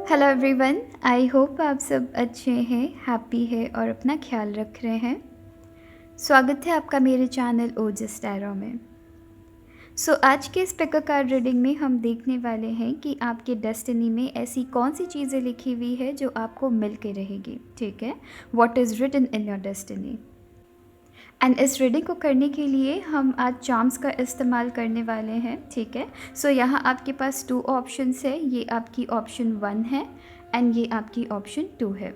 Hello everyone. I hope आप सब अच्छे हैं, हैप्पी है और अपना ख्याल रख रहे हैं। स्वागत है आपका मेरे चैनल ओजस टैरो में। आज के इस पिक कार्ड रीडिंग में हम देखने वाले हैं कि आपके डेस्टिनी में ऐसी कौन सी चीज़ें लिखी हुई है जो आपको मिल के रहेगी। ठीक है, what is written in your destiny. And इस रीडिंग को करने के लिए हम आज चार्म्स का इस्तेमाल करने वाले हैं। ठीक है, यहाँ आपके पास 2 ऑप्शंस है। ये आपकी ऑप्शन 1 है एंड ये आपकी ऑप्शन 2 है।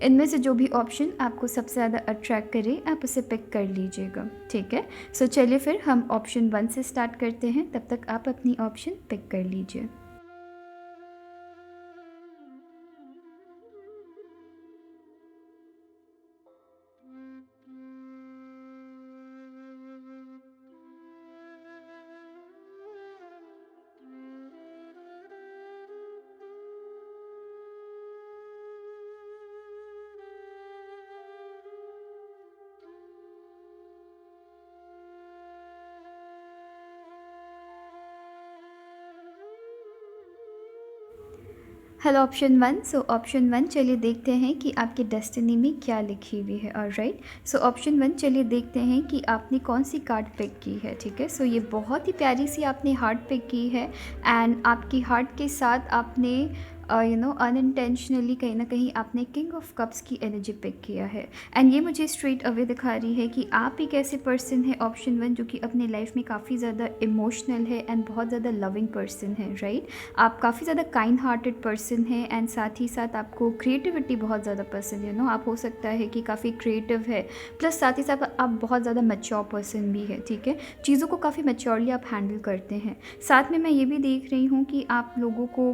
इनमें से जो भी ऑप्शन आपको सबसे ज़्यादा अट्रैक्ट करे आप उसे पिक कर लीजिएगा। ठीक है, चलिए फिर हम ऑप्शन 1 से स्टार्ट करते हैं। तब तक आप अपनी ऑप्शन पिक कर लीजिए। Hello option 1। ऑप्शन 1 चलिए देखते हैं कि आपकी डेस्टिनी में क्या लिखी हुई है। ऑलराइट, ऑप्शन 1 चलिए देखते हैं कि आपने कौन सी कार्ड पिक की है। ठीक है, ये बहुत ही प्यारी सी आपने हार्ट पिक की है एंड आपकी हार्ट के साथ आपने अनइंटेंशनली कहीं ना कहीं आपने किंग ऑफ कप्स की एनर्जी पिक किया है। एंड ये मुझे स्ट्रेट अवे दिखा रही है कि आप एक ऐसे पर्सन है ऑप्शन 1 जो कि अपने लाइफ में काफ़ी ज़्यादा इमोशनल है एंड बहुत ज़्यादा लविंग पर्सन है। राइट, आप काफ़ी ज़्यादा काइंड हार्टेड पर्सन है एंड साथ ही साथ आपको क्रिएटिविटी बहुत ज़्यादा पसंद है। आप हो सकता है कि काफ़ी क्रिएटिव है, प्लस साथ ही साथ आप बहुत ज़्यादा मैच्योर पर्सन भी है। ठीक है, चीज़ों को काफ़ी मैच्योरली आप हैंडल करते हैं। साथ में मैं ये भी देख रही हूँ कि आप लोगों को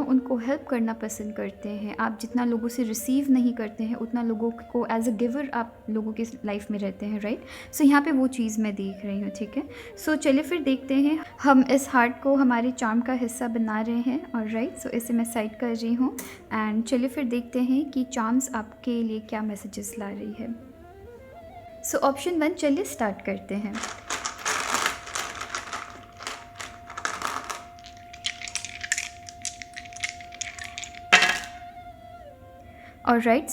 उनको हेल्प करना पसंद करते हैं। आप जितना लोगों से रिसीव नहीं करते हैं उतना लोगों को एज अ गिवर आप लोगों के लाइफ में रहते हैं। राइट, यहाँ पे वो चीज़ मैं देख रही हूँ। ठीक है, चलिए फिर देखते हैं। हम इस हार्ट को हमारे चार्म का हिस्सा बना रहे हैं। और राइट, इसे मैं साइड कर रही हूँ एंड चलिए फिर देखते हैं कि चार्म्स आपके लिए क्या मैसेजेस ला रही है। ऑप्शन 1 चलिए स्टार्ट करते हैं। ऑलराइट,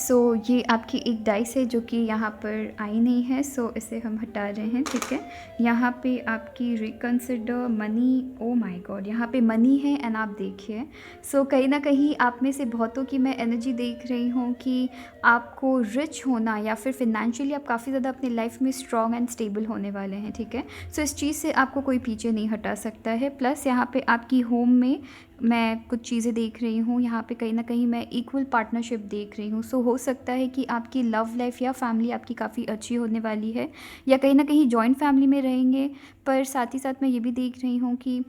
ये आपकी एक डाइस है जो कि यहाँ पर आई नहीं है, इसे हम हटा रहे हैं। ठीक है, यहाँ पे आपकी reconsider money, oh my God, यहाँ पे मनी है एंड आप देखिए कहीं ना कहीं आप में से बहुतों की मैं एनर्जी देख रही हूँ कि आपको रिच होना या फिर फिनेंशियली आप काफ़ी ज़्यादा अपनी लाइफ में स्ट्रॉन्ग एंड स्टेबल होने वाले हैं। ठीक है, इस चीज़ से आपको कोई पीछे नहीं हटा सकता है। प्लस यहाँ पे आपकी होम में मैं कुछ चीज़ें देख रही हूँ। यहाँ पे कहीं ना कहीं मैं इक्वल पार्टनरशिप देख रही हूँ। हो सकता है कि आपकी लव लाइफ या फैमिली आपकी काफ़ी अच्छी होने वाली है या कहीं ना कहीं जॉइंट फैमिली में रहेंगे। पर साथ ही साथ मैं ये भी देख रही हूँ कि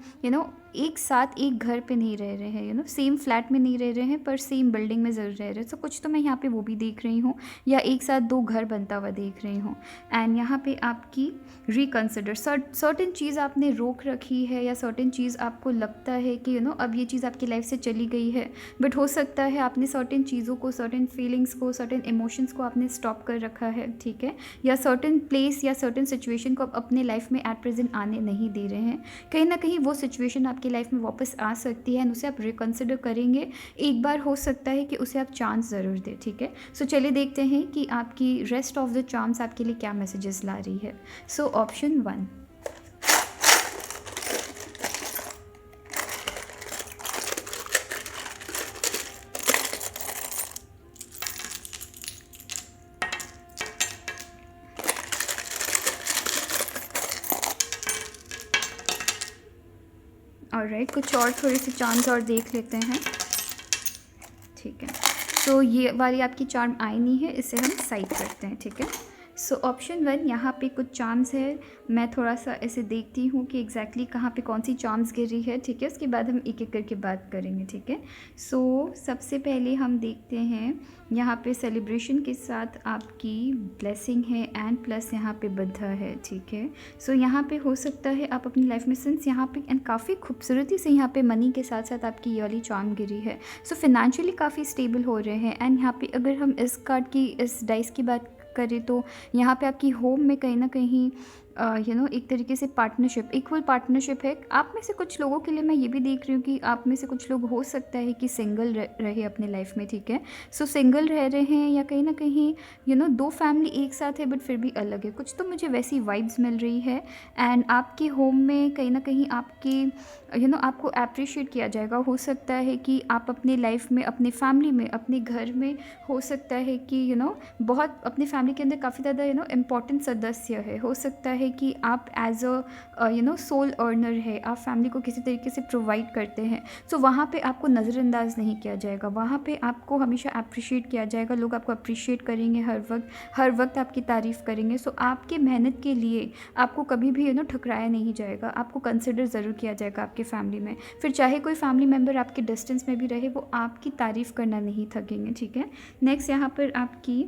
एक साथ एक घर पे नहीं रह रहे हैं, सेम फ्लैट में नहीं रह रहे हैं पर सेम बिल्डिंग में ज़रूर रह रहे हैं। कुछ तो मैं यहाँ पे वो भी देख रही हूँ या एक साथ 2 घर बनता हुआ देख रही हूँ। एंड यहाँ पे आपकी रिकन्सिडर सर्टेन चीज़ आपने रोक रखी है या सर्टेन चीज़ आपको लगता है कि अब ये चीज़ आपकी लाइफ से चली गई है। बट हो सकता है आपने सर्टेन चीज़ों को, सर्टेन फीलिंग्स को, सर्टेन इमोशंस को आपने स्टॉप कर रखा है। ठीक है, या सर्टेन प्लेस या सर्टेन सिचुएशन को आप अपने लाइफ में एट प्रेजेंट आने नहीं दे रहे हैं। कहीं ना कहीं वो सिचुएशन आपकी लाइफ में वापस आ सकती है एंड उसे आप रिकन्सिडर करेंगे। एक बार हो सकता है कि उसे आप चांस ज़रूर दें। ठीक है, चलिए देखते हैं कि आपकी रेस्ट ऑफ द चार्म्स आपके लिए क्या मैसेजेस ला रही है। ऑप्शन 1। ऑलराइट, कुछ और थोड़े से चार्म्स और देख लेते हैं। ठीक है, ये वाली आपकी चार्म आई नहीं है, इसे हम साइड करते हैं। ठीक है, ऑप्शन 1 यहाँ पे कुछ चार्म्स है। मैं थोड़ा सा ऐसे देखती हूँ कि एग्जैक्टली कहाँ पे कौन सी चार्म्स गिर रही है। ठीक है, उसके बाद हम एक एक करके बात करेंगे। ठीक है, सबसे पहले हम देखते हैं यहाँ पे सेलिब्रेशन के साथ आपकी ब्लेसिंग है एंड प्लस यहाँ पे बुद्धा है। ठीक है, यहाँ पे हो सकता है आप अपनी लाइफ में सिंस यहाँ पे एंड काफ़ी खूबसूरती से यहाँ पे मनी के साथ साथ आपकी ये वाली चार्म गिरी है। फिनेंशियली काफ़ी स्टेबल हो रहे हैं। एंड यहाँ पे अगर हम इस कार्ड की, इस डाइस की बात करें तो यहाँ पे आपकी होम में कहीं ना कहीं एक तरीके से पार्टनरशिप, इक्वल पार्टनरशिप है। आप में से कुछ लोगों के लिए मैं ये भी देख रही हूँ कि आप में से कुछ लोग हो सकता है कि सिंगल रहे अपने लाइफ में, ठीक है। सो सिंगल रह रहे हैं या कहीं ना कहीं दो फैमिली एक साथ है बट फिर भी अलग है, कुछ तो मुझे वैसी वाइब्स मिल रही है। एंड आपके होम में कहीं ना कहीं आपके आपको अप्रिशिएट किया जाएगा। हो सकता है कि आप अपने लाइफ में, अपने फैमिली में, अपने घर में, हो सकता है कि बहुत अपनी फैमिली के अंदर काफ़ी ज़्यादा इम्पॉर्टेंट सदस्य है। हो सकता है कि आप एज अ सोल अर्नर है, आप फैमिली को किसी तरीके से प्रोवाइड करते हैं। सो वहाँ पे आपको नज़रअंदाज नहीं किया जाएगा, वहाँ पे आपको हमेशा अप्रिशिएट किया जाएगा। लोग आपको अप्रिशिएट करेंगे हर वक्त आपकी तारीफ़ करेंगे। सो आपके मेहनत के लिए आपको कभी भी ठुकराया नहीं जाएगा, आपको कंसिडर ज़रूर किया जाएगा आपके फैमिली में। फिर चाहे कोई फैमिली मेम्बर आपके डिस्टेंस में भी रहे, वो आपकी तारीफ़ करना नहीं थकेंगे, ठीक है। नेक्स्ट यहाँ पर आपकी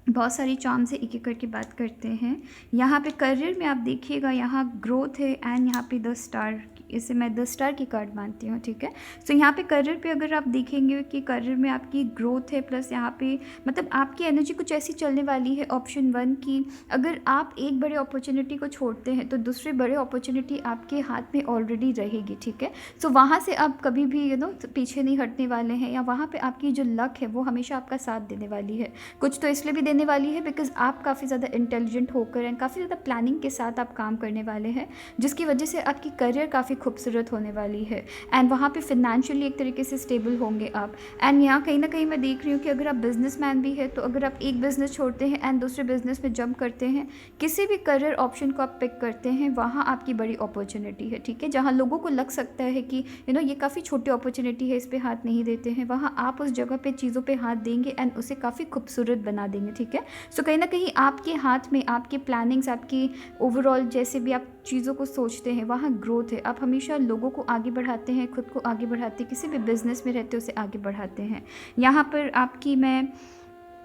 बहुत सारी चार्म से एक एक करके बात करते हैं। यहाँ पे करियर में आप देखिएगा, यहाँ ग्रोथ है एंड यहाँ पे द स्टार, इसे मैं द स्टार की कार्ड मानती हूँ, ठीक है। सो यहाँ पे करियर पे अगर आप देखेंगे कि करियर में आपकी ग्रोथ है, प्लस यहाँ पे मतलब आपकी एनर्जी कुछ ऐसी चलने वाली है ऑप्शन 1 की, अगर आप एक बड़े अपॉर्चुनिटी को छोड़ते हैं तो दूसरे बड़े अपॉर्चुनिटी आपके हाथ में ऑलरेडी रहेगी, ठीक है। सो वहाँ से आप कभी भी पीछे नहीं हटने वाले हैं, या वहाँ पर आपकी जो लक है वो हमेशा आपका साथ देने वाली है। कुछ तो इसलिए भी देने वाली है बिकॉज आप काफ़ी ज़्यादा इंटेलिजेंट होकर एंड काफ़ी ज़्यादा प्लानिंग के साथ आप काम करने वाले हैं, जिसकी वजह से आपकी करियर काफ़ी खूबसूरत होने वाली है। एंड वहाँ पे फिनेंशियली एक तरीके से स्टेबल होंगे आप। एंड यहाँ कहीं ना कहीं मैं देख रही हूँ कि अगर आप बिजनेसमैन भी है, तो अगर आप एक बिज़नेस छोड़ते हैं एंड दूसरे बिज़नेस में जंप करते हैं, किसी भी करियर ऑप्शन को आप पिक करते हैं, वहाँ आपकी बड़ी अपॉर्चुनिटी है, ठीक है। जहाँ लोगों को लग सकता है कि ये काफ़ी छोटी अपॉर्चुनिटी है, इस पर हाथ नहीं देते हैं, वहाँ आप उस जगह पर चीज़ों पर हाथ देंगे एंड उसे काफ़ी खूबसूरत बना देंगे, ठीक है। सो कहीं ना कहीं आपके हाथ में आपकी प्लानिंग्स, आपकी ओवरऑल जैसे भी आप चीज़ों को सोचते हैं, वहाँ ग्रोथ है। आप हमेशा लोगों को आगे बढ़ाते हैं, खुद को आगे बढ़ाते हैं, किसी भी बिजनेस में रहते हो उसे आगे बढ़ाते हैं। यहाँ पर आपकी मैं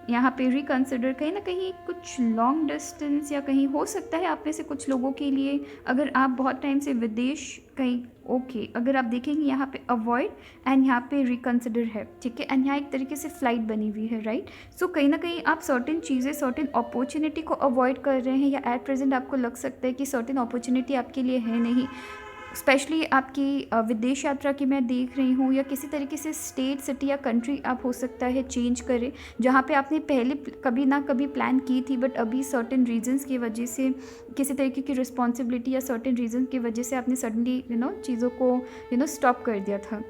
यहाँ पे रिकन्सिडर कहीं ना कहीं कुछ लॉन्ग डिस्टेंस, या कहीं हो सकता है आप में से कुछ लोगों के लिए अगर आप बहुत टाइम से विदेश कहीं, ओके अगर आप देखेंगे यहाँ पे अवॉइड एंड यहाँ पे रिकन्सिडर है, ठीक है। एंड यहाँ एक तरीके से फ्लाइट बनी हुई है, राइट। सो कहीं ना कहीं आप सर्टेन चीज़ें, सर्टेन अपॉर्चुनिटी को अवॉइड कर रहे हैं, या एट प्रेजेंट आपको लग सकता है कि सर्टेन अपॉर्चुनिटी आपके लिए है नहीं। स्पेशली आपकी विदेश यात्रा की मैं देख रही हूँ, या किसी तरीके से स्टेट, सिटी या कंट्री आप हो सकता है चेंज करें, जहाँ पे आपने पहले कभी ना कभी प्लान की थी, बट अभी सर्टेन रीजंस की वजह से, किसी तरीके की रिस्पॉन्सिबिलिटी या सर्टेन रीजन की वजह से आपने सडनली चीज़ों को स्टॉप कर दिया था।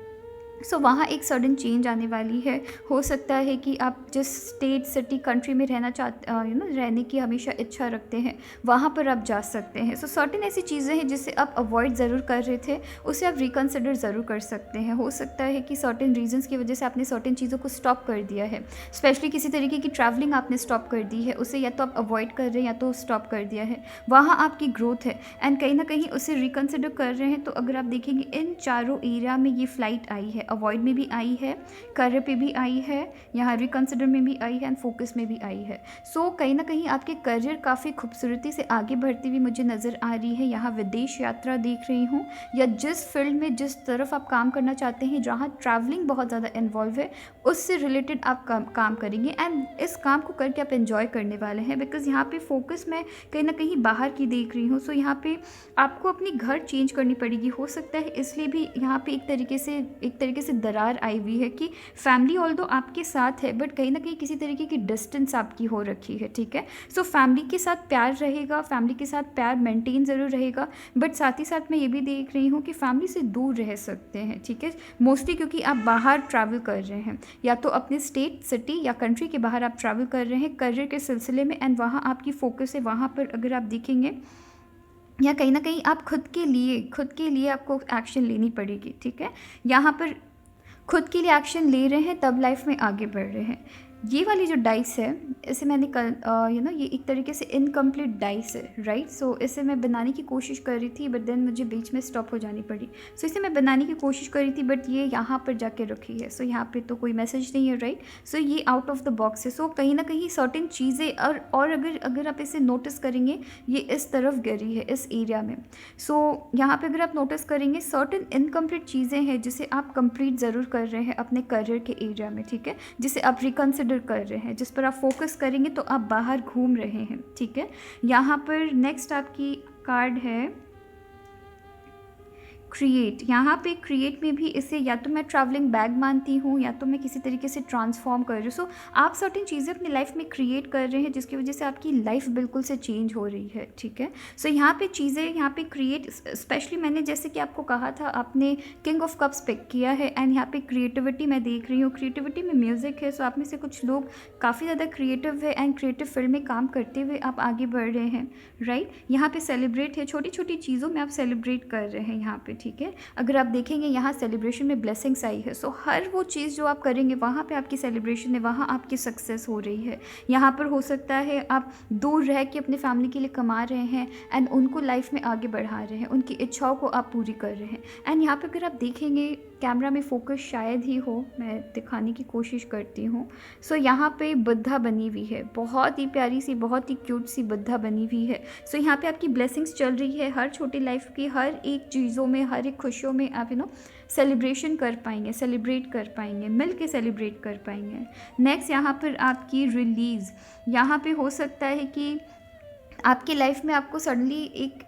सो वहाँ एक सडन चेंज आने वाली है। हो सकता है कि आप जिस स्टेट, सिटी, कंट्री में रहना चाहते रहने की हमेशा इच्छा रखते हैं, वहाँ पर आप जा सकते हैं। सो सर्टेन ऐसी चीज़ें हैं जिसे आप अवॉइड ज़रूर कर रहे थे, उसे आप रिकन्सिडर ज़रूर कर सकते हैं। हो सकता है कि सर्टेन रीजंस की वजह से आपने सर्टेन चीज़ों को स्टॉप कर दिया है, स्पेशली किसी तरीके की ट्रैवलिंग आपने स्टॉप कर दी है, उसे या तो आप अवॉइड कर रहे हैं या तो स्टॉप कर दिया है। वहाँ आपकी ग्रोथ है एंड कहीं ना कहीं उसे रिकन्सिडर कर रहे हैं। तो अगर आप देखेंगे इन चारों एरिया में ये फ्लाइट आई है, अवॉइड में भी आई है, करियर पे भी आई है, यहाँ रिकन्सिडर में भी आई है एंड फोकस में भी आई है। सो कहीं ना कहीं आपके करियर काफ़ी खूबसूरती से आगे बढ़ती हुई मुझे नज़र आ रही है। यहाँ विदेश यात्रा देख रही हूँ, या जिस फील्ड में, जिस तरफ आप काम करना चाहते हैं, जहाँ ट्रैवलिंग बहुत ज़्यादा इन्वॉल्व है, उससे रिलेटेड आप काम करेंगे एंड इस काम को करके आप एंजॉय करने वाले हैं। बिकॉज यहाँ पे फोकस मैं कहीं ना कहीं बाहर की देख रही हूँ। सो यहाँ पे आपको अपनी घर चेंज करनी पड़ेगी, हो सकता है इसलिए भी यहाँ पे एक तरीके से दरार आई हुई है कि फैमिली ऑल्दो आपके साथ है, बट कहीं ना कहीं किसी तरीके की डिस्टेंस आपकी हो रखी है, ठीक है। सो फैमिली के साथ प्यार रहेगा, फैमिली के साथ प्यार मेंटेन ज़रूर रहेगा, बट साथ ही साथ मैं ये भी देख रही हूँ कि फैमिली से दूर रह सकते हैं, ठीक है। मोस्टली क्योंकि आप बाहर ट्रैवल कर रहे हैं, या तो अपने स्टेट, सिटी या कंट्री के बाहर आप ट्रैवल कर रहे हैं करियर के सिलसिले में, एंड वहाँ आपकी फोकस है। वहाँ पर अगर आप देखेंगे, या कहीं ना कहीं आप खुद के लिए आपको एक्शन लेनी पड़ेगी, ठीक है। यहाँ पर खुद के लिए एक्शन ले रहे हैं तब लाइफ में आगे बढ़ रहे हैं। ये वाली जो डाइस है, इसे मैंने ये एक तरीके से इनकम्प्लीट डाइस है, राइट। सो इसे मैं बनाने की कोशिश कर रही थी, बट देन मुझे बीच में स्टॉप हो जानी पड़ी। सो इसे मैं बनाने की कोशिश कर रही थी, बट ये यहाँ पर जाके रखी है। सो यहाँ पे तो कोई मैसेज नहीं है, राइट। सो ये आउट ऑफ द बॉक्स है। सो कहीं ना कहीं सर्टेन चीज़ें, और अगर आप इसे नोटिस करेंगे, ये इस तरफ गिरी है, इस एरिया में। सो यहाँ पर अगर आप नोटिस करेंगे, सर्टेन इनकम्प्लीट चीज़ें हैं जिसे आप कंप्लीट ज़रूर कर रहे हैं अपने करियर के एरिया में, ठीक है, जिसे आप रिकन्सिडर कंसिडर कर रहे हैं, जिस पर आप फोकस करेंगे तो आप बाहर घूम रहे हैं, ठीक है। यहाँ पर नेक्स्ट आपकी कार्ड है क्रिएट। यहाँ पे क्रिएट में भी इसे या तो मैं ट्रैवलिंग बैग मानती हूँ या तो मैं किसी तरीके से ट्रांसफॉर्म कर रही हूँ। सो आप सर्टेन चीज़ें अपनी लाइफ में क्रिएट कर रहे हैं जिसकी वजह से आपकी लाइफ बिल्कुल से चेंज हो रही है, ठीक है। सो यहाँ पे चीज़ें यहाँ पे क्रिएट, स्पेशली मैंने जैसे कि आपको कहा था आपने किंग ऑफ कप्स पिक किया है एंड यहाँ पे क्रिएटिविटी मैं देख रही हूँ, क्रिएटिविटी में म्यूज़िक है। सो आप में से कुछ लोग काफ़ी ज़्यादा क्रिएटिव है एंड क्रिएटिव फील्ड में काम करते हुए आप आगे बढ़ रहे हैं, राइट। यहाँ पे सेलिब्रेट है, छोटी छोटी चीज़ों में आप सेलिब्रेट कर रहे हैं यहाँ पे, ठीक है। अगर आप देखेंगे यहाँ सेलिब्रेशन में ब्लेसिंग्स आई है। सो हर वो चीज़ जो आप करेंगे वहाँ पे आपकी सेलिब्रेशन है, वहाँ आपकी सक्सेस हो रही है। यहाँ पर हो सकता है आप दूर रह के अपने फैमिली के लिए कमा रहे हैं एंड उनको लाइफ में आगे बढ़ा रहे हैं, उनकी इच्छाओं को आप पूरी कर रहे हैं। एंड यहाँ पर अगर आप देखेंगे कैमरा में फोकस शायद ही हो, मैं दिखाने की कोशिश करती हूँ। सो यहाँ पे बुद्धा बनी हुई है, बहुत ही प्यारी सी, बहुत ही क्यूट सी बुद्धा बनी हुई है। सो यहाँ पे आपकी ब्लेसिंग्स चल रही है हर छोटी लाइफ की, हर एक चीज़ों में, हर एक खुशियों में आप सेलिब्रेशन कर पाएंगे, सेलिब्रेट कर पाएंगे, मिल के सेलिब्रेट कर पाएंगे। नेक्स्ट यहाँ पर आपकी रिलीज़। यहाँ पे हो सकता है कि आपकी लाइफ में आपको सडनली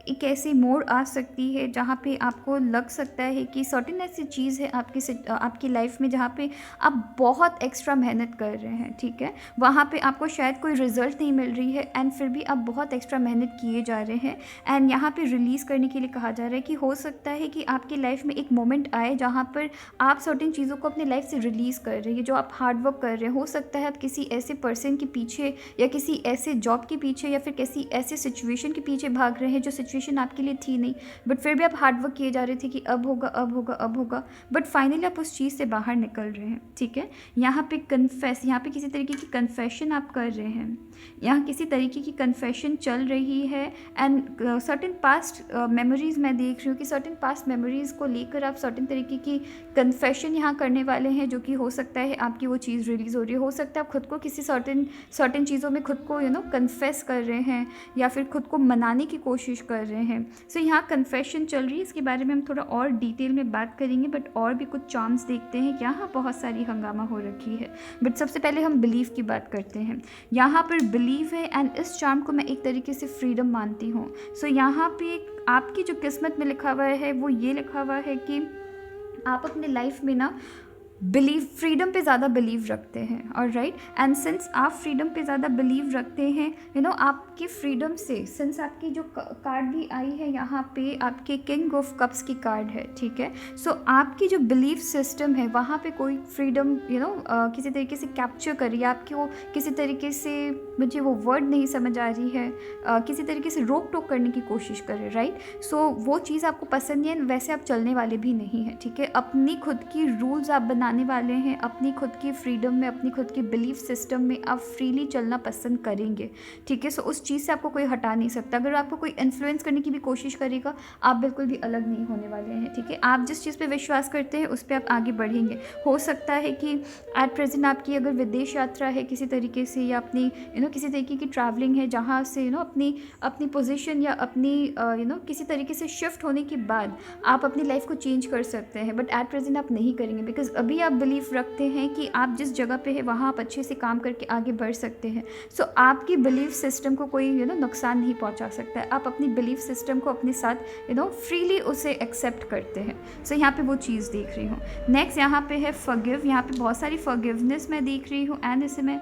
एक ऐसी मोड़ आ सकती है जहाँ पे आपको लग सकता है कि सर्टेन ऐसी चीज़ है आपकी लाइफ में जहाँ पे आप बहुत एक्स्ट्रा मेहनत कर रहे हैं, ठीक है। वहाँ पे आपको शायद कोई रिज़ल्ट नहीं मिल रही है एंड फिर भी आप बहुत एक्स्ट्रा मेहनत किए जा रहे हैं। एंड यहाँ पे रिलीज़ करने के लिए कहा जा रहा है कि हो सकता है कि आपकी लाइफ में एक मोमेंट आए जहाँ पर आप सर्टेन चीज़ों को अपनी लाइफ से रिलीज़ कर रहे हैं, जो आप हार्डवर्क कर रहे हैं। हो सकता है आप किसी ऐसे पर्सन के पीछे या किसी ऐसे जॉब के पीछे या फिर किसी ऐसे सिचुएशन के पीछे भाग रहे हैं जो सिचुएशन आपके लिए थी नहीं, बट फिर भी आप हार्डवर्क किए जा रहे थे कि अब होगा, अब होगा, अब होगा, बट फाइनली आप उस चीज़ से बाहर निकल रहे हैं, ठीक है। यहाँ पे कन्फेस, यहाँ पे किसी तरीके की कन्फेशन आप कर रहे हैं, यहाँ किसी तरीके की कन्फेशन चल रही है। एंड सर्टेन पास्ट मेमोरीज़ मैं देख रही हूँ कि सर्टेन पास्ट मेमोरीज़ को लेकर आप सर्टेन तरीके की कन्फेशन यहाँ करने वाले हैं, जो कि हो सकता है आपकी वो चीज़ रिलीज़ हो रही है। हो सकता है आप खुद को किसी सर्टेन चीज़ों में खुद को कन्फेस कर रहे हैं या फिर खुद को मनाने की कोशिश कर रहे हैं। सो यहाँ कन्फेशन चल रही है, इसके बारे में हम थोड़ा और डिटेल में बात करेंगे, बट और भी कुछ चार्म्स देखते हैं। यहाँ बहुत सारी हंगामा हो रखी है, बट सबसे पहले हम बिलीव की बात करते हैं। यहाँ पर बिलीव है एंड इस चार्म को मैं एक तरीके से फ्रीडम मानती हूँ। सो यहाँ पे आपकी जो किस्मत में लिखा हुआ है वो ये लिखा हुआ है कि आप अपने लाइफ में बिलीव, फ्रीडम पे ज़्यादा बिलीव रखते हैं, और राइट। एंड सिंस आप फ्रीडम पे ज़्यादा बिलीव रखते हैं, आपकी फ्रीडम से, सिंस आपकी जो कार्ड भी आई है यहाँ पे आपके किंग ऑफ कप्स की कार्ड है, ठीक है। सो आपकी जो बिलीव सिस्टम है वहाँ पे कोई फ्रीडम किसी तरीके से कैप्चर करिए, आपकी वो किसी तरीके से, मुझे वो वर्ड नहीं समझ आ रही है, किसी तरीके से रोक टोक करने की कोशिश करें, राइट। सो वो चीज़ आपको पसंद नहीं है, वैसे आप चलने वाले भी नहीं हैं, ठीक है। अपनी खुद की रूल्स आप बनाने वाले हैं, अपनी खुद की फ्रीडम में, अपनी खुद की बिलीफ सिस्टम में आप फ्रीली चलना पसंद करेंगे, ठीक है। सो उस चीज़ से आपको कोई हटा नहीं सकता। अगर आपको कोई इन्फ्लुएंस करने की भी कोशिश करेगा, आप बिल्कुल भी अलग नहीं होने वाले हैं, ठीक है। आप जिस चीज़ पे विश्वास करते हैं उस पर आप आगे बढ़ेंगे। हो सकता है कि एट प्रेजेंट आपकी अगर विदेश यात्रा है किसी तरीके से, या अपनी किसी तरीके की ट्रैवलिंग है जहाँ से अपनी पोजीशन या अपनी किसी तरीके से शिफ्ट होने के बाद आप अपनी लाइफ को चेंज कर सकते हैं, बट एट प्रेजेंट आप नहीं करेंगे, बिकॉज अभी आप बिलीव रखते हैं कि आप जिस जगह पे है वहाँ आप अच्छे से काम करके आगे बढ़ सकते हैं। सो आपकी बिलीफ सिस्टम को कोई नुकसान नहीं पहुँचा सकता है। आप अपनी बिलीफ सिस्टम को अपने साथ फ्रीली उसे एक्सेप्ट करते हैं। सो यहाँ पे वो चीज़ देख रही हूँ। नेक्स्ट यहाँ पे है फॉरगिव। यहाँ पे बहुत सारी फॉरगिवनेस मैं देख रही हूँ एंड इसे मैं,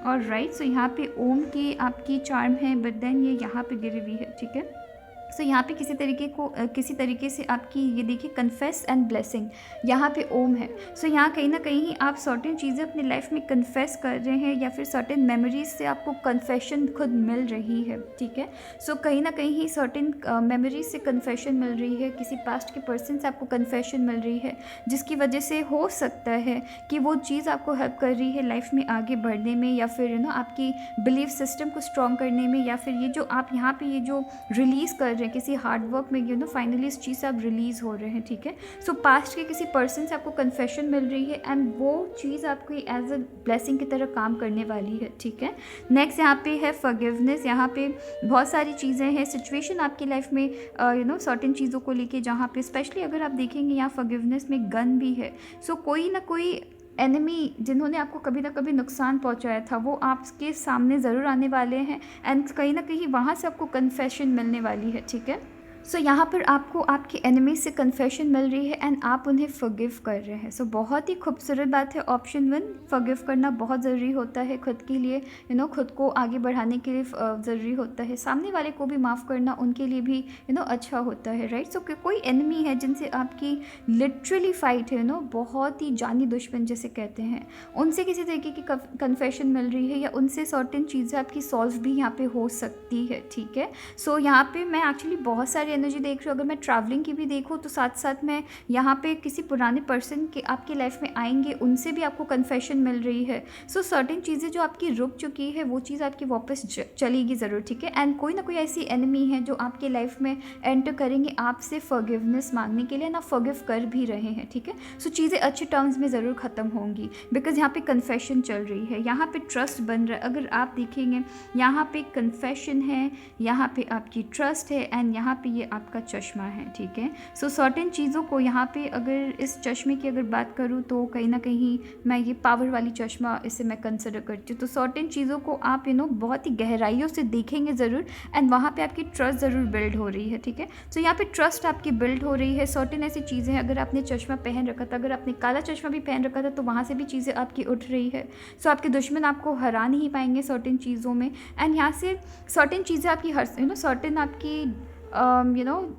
और राइट। सो यहाँ पे ओम की आपकी चार्म है, बट देन ये यहाँ पे गिरी हुई है, ठीक है। सो यहाँ पे किसी तरीके से आपकी ये देखिए कन्फेस एंड ब्लेसिंग, यहाँ पे ओम है। सो यहाँ कहीं ना कहीं आप सर्टेन चीज़ें अपनी लाइफ में कन्फेस कर रहे हैं, या फिर सर्टेन मेमोरीज से आपको कन्फेशन खुद मिल रही है, ठीक है। सो कहीं ना कहीं सर्टेन मेमोरीज से कन्फेशन मिल रही है, किसी पास्ट के पर्सन से आपको कन्फेशन मिल रही है, जिसकी वजह से हो सकता है कि वो चीज़ आपको हेल्प कर रही है लाइफ में आगे बढ़ने में, या फिर आपकी बिलीफ सिस्टम को स्ट्रॉन्ग करने में, या फिर ये जो आप यहाँ पे ये जो रिलीज़ कर रहे हैं किसी हार्ड वर्क में, फाइनली इस चीज़ से आप रिलीज़ हो रहे हैं, ठीक है। सो पास्ट के किसी पर्सन से आपको कन्फेशन मिल रही है एंड वो चीज़ आपको एज अ ब्लेसिंग की तरह काम करने वाली है, ठीक है। नेक्स्ट यहाँ पे है फॉरगिवनेस। यहाँ पे बहुत सारी चीज़ें हैं, सिचुएशन आपकी लाइफ में सर्टेन चीज़ों को लेके, जहाँ पे स्पेशली अगर आप देखेंगे यहाँ फॉरगिवनेस में गन भी है। सो कोई ना कोई एनिमी जिन्होंने आपको कभी ना कभी नुकसान पहुंचाया था वो आपके सामने ज़रूर आने वाले हैं, एंड कहीं ना कहीं वहाँ से आपको कन्फेशन मिलने वाली है, ठीक है। सो यहाँ पर आपको आपके एनिमी से कन्फेशन मिल रही है एंड आप उन्हें फॉरगिव कर रहे हैं। सो बहुत ही खूबसूरत बात है। ऑप्शन 1, फॉरगिव करना बहुत ज़रूरी होता है खुद के लिए, खुद को आगे बढ़ाने के लिए ज़रूरी होता है। सामने वाले को भी माफ़ करना उनके लिए भी अच्छा होता है, राइट। सो कोई एनिमी है जिनसे आपकी लिटरली फ़ाइट है, बहुत ही जानी दुश्मन जैसे कहते हैं, उनसे किसी तरीके की कन्फेशन मिल रही है या उनसे सर्टेन चीज़ें आपकी सॉल्व भी यहाँ पे हो सकती है, ठीक है। सो यहाँ पे मैं एक्चुअली बहुत सारी एनर्जी देख रही हूँ। अगर मैं ट्रैवलिंग की भी देखूँ तो साथ साथ मैं यहाँ पे किसी पुराने पर्सन के आपकी लाइफ में आएंगे, उनसे भी आपको कन्फेशन मिल रही है। सो सर्टेन चीज़ें जो आपकी रुक चुकी है वो चीज़ आपकी वापस चलेगी ज़रूर, ठीक है। एंड कोई ना कोई ऐसी एनिमी है जो आपके लाइफ में एंटर करेंगे आपसे फॉरगिवनेस मांगने के लिए, ना फॉरगिव कर भी रहे हैं, ठीक है। सो चीज़ें अच्छे टर्म्स में ज़रूर ख़त्म होंगी बिकॉज यहाँ पे कन्फेशन चल रही है, यहाँ पे ट्रस्ट बन रहा है। अगर आप देखेंगे यहाँ पे कन्फेशन है, यहाँ पे आपकी ट्रस्ट है एंड यहाँ पे ये आपका चश्मा है, ठीक है। सो सर्टेन चीज़ों को यहाँ पे अगर इस चश्मे की अगर बात करूँ तो कहीं ना कहीं मैं ये पावर वाली चश्मा इसे मैं कंसिडर करती हूँ। तो सर्टेन चीज़ों को आप बहुत ही गहराइयों से देखेंगे ज़रूर एंड वहाँ पे आपकी ट्रस्ट ज़रूर बिल्ड हो रही है, ठीक है। सो यहाँ पे ट्रस्ट आपकी बिल्ड हो रही है। सर्टेन ऐसी चीज़ें हैं, अगर आपने चश्मा पहन रखा था, अगर आपने काला चश्मा भी पहन रखा था तो वहाँ से भी चीज़ें आपकी उठ रही है। सो आपके दुश्मन आपको हरा नहीं पाएंगे सर्टेन चीज़ों में एंड यहाँ से सर्टेन चीज़ें आपकी सर्टेन आपकी